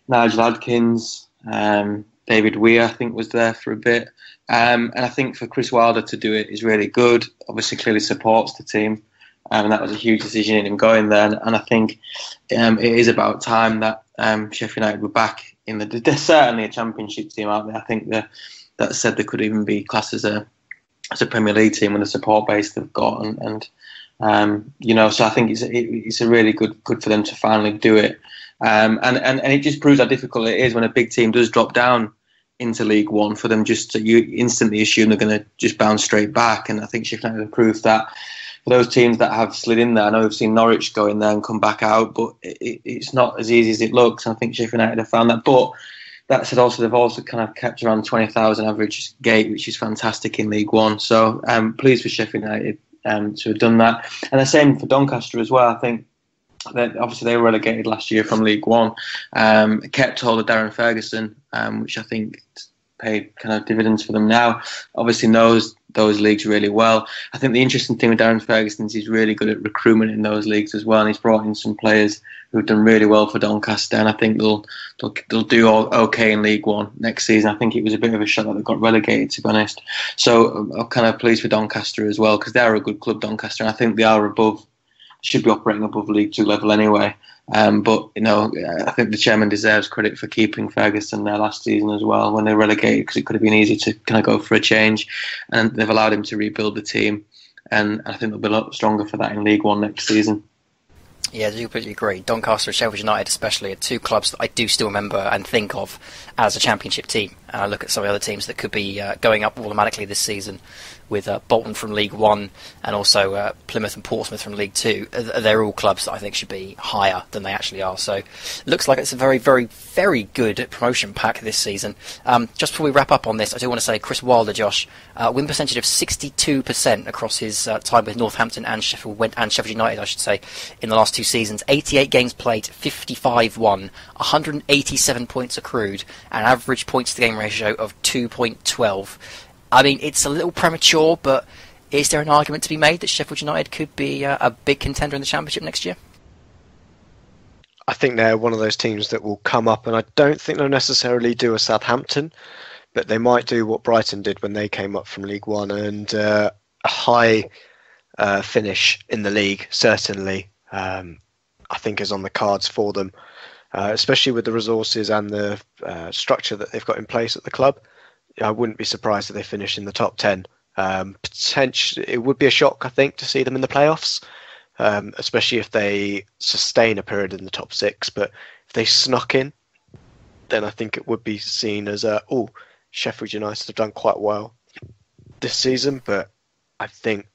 Nigel Adkins, David Weir, I think, was there for a bit. And I think for Chris Wilder to do it is really good. Obviously, clearly supports the team. And that was a huge decision in him going there. And I think it is about time that Sheffield United were back in there's certainly a Championship team out there. I think that said they could even be classed as a Premier League team with the support base they've got. And so I think it's a really good for them to finally do it. And it just proves how difficult it is when a big team does drop down into League One, for them just you instantly assume they're going to just bounce straight back. And I think Sheffield United have proved that for those teams that have slid in there. I know we've seen Norwich go in there and come back out, but it's not as easy as it looks. And I think Sheffield United have found that. But that said, also they've also kind of kept around 20,000 average gate, which is fantastic in League One. So pleased for Sheffield United to have done that. And the same for Doncaster as well. I think that obviously they were relegated last year from League One, kept hold of Darren Ferguson, which I think paid kind of dividends for them now. Obviously knows those leagues really well. I think the interesting thing with Darren Ferguson is he's really good at recruitment in those leagues as well, and he's brought in some players who've done really well for Doncaster, and I think they'll do okay in League One next season. I think it was a bit of a shot that they got relegated, to be honest. So I'm kind of pleased for Doncaster as well, because they're a good club, Doncaster, and I think they are should be operating above League Two level anyway. But I think the chairman deserves credit for keeping Ferguson there last season as well when they relegated, because it could have been easy to kind of go for a change, and they've allowed him to rebuild the team, and I think they'll be a lot stronger for that in League One next season. Yeah, I do completely agree. Doncaster and Sheffield United especially are two clubs that I do still remember and think of as a championship team. I look at some of the other teams that could be going up automatically this season, with Bolton from League One and also Plymouth and Portsmouth from League Two. They're all clubs that I think should be higher than they actually are. So it looks like it's a very, very, very good promotion pack this season. Just before we wrap up on this, I do want to say Kris Wilder, Josh, win percentage of 62% across his time with Northampton and Sheffield United, I should say, in the last two seasons. 88 games played, 55 won, 187 points accrued, and average points to game ratio of 2.12. I mean, it's a little premature, but is there an argument to be made that Sheffield United could be a big contender in the Championship next year? I think they're one of those teams that will come up, and I don't think they'll necessarily do a Southampton, but they might do what Brighton did when they came up from League One, and a high finish in the league, certainly, I think is on the cards for them, especially with the resources and the structure that they've got in place at the club. I wouldn't be surprised if they finish in the top 10. Potentially, it would be a shock, I think, to see them in the playoffs, especially if they sustain a period in the top 6. But if they snuck in, then I think it would be seen as Sheffield United have done quite well this season. But I think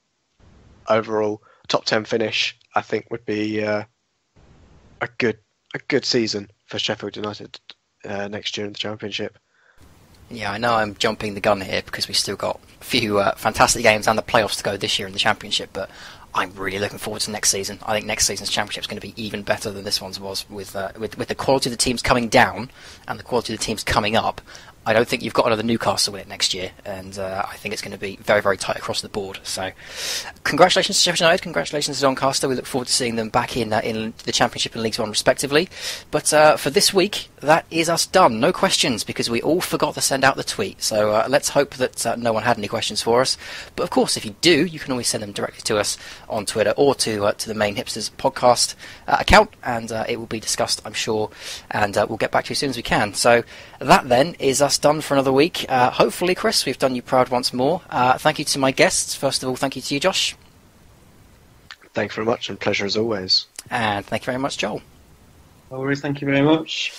overall, top 10 finish, I think would be a good season for Sheffield United next year in the Championship. Yeah, I know I'm jumping the gun here because we've still got a few fantastic games and the playoffs to go this year in the Championship, but I'm really looking forward to next season. I think next season's Championship is going to be even better than this one's was, with the quality of the teams coming down and the quality of the teams coming up. I don't think you've got another Newcastle in it next year, and I think it's going to be very, very tight across the board. So, congratulations to Sheffield United, congratulations to Doncaster. We look forward to seeing them back in the Championship and League One, respectively. But for this week, that is us done. No questions, because we all forgot to send out the tweet. So let's hope that no one had any questions for us. But of course, if you do, you can always send them directly to us on Twitter or to the main Hipsters podcast account, and it will be discussed, I'm sure, and we'll get back to you as soon as we can. So that then is us done for another week. Hopefully, Kris, we've done you proud once more. Thank you to my guests. First of all, thank you to you, Josh. Thank you very much, and pleasure as always. And thank you very much, Joel. No worries, thank you very much.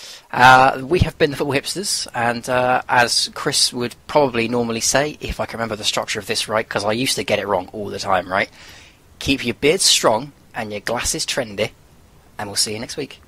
We have been the Football Hipsters, and as Kris would probably normally say, if I can remember the structure of this right, because I used to get it wrong all the time, right? Keep your beards strong and your glasses trendy, and we'll see you next week.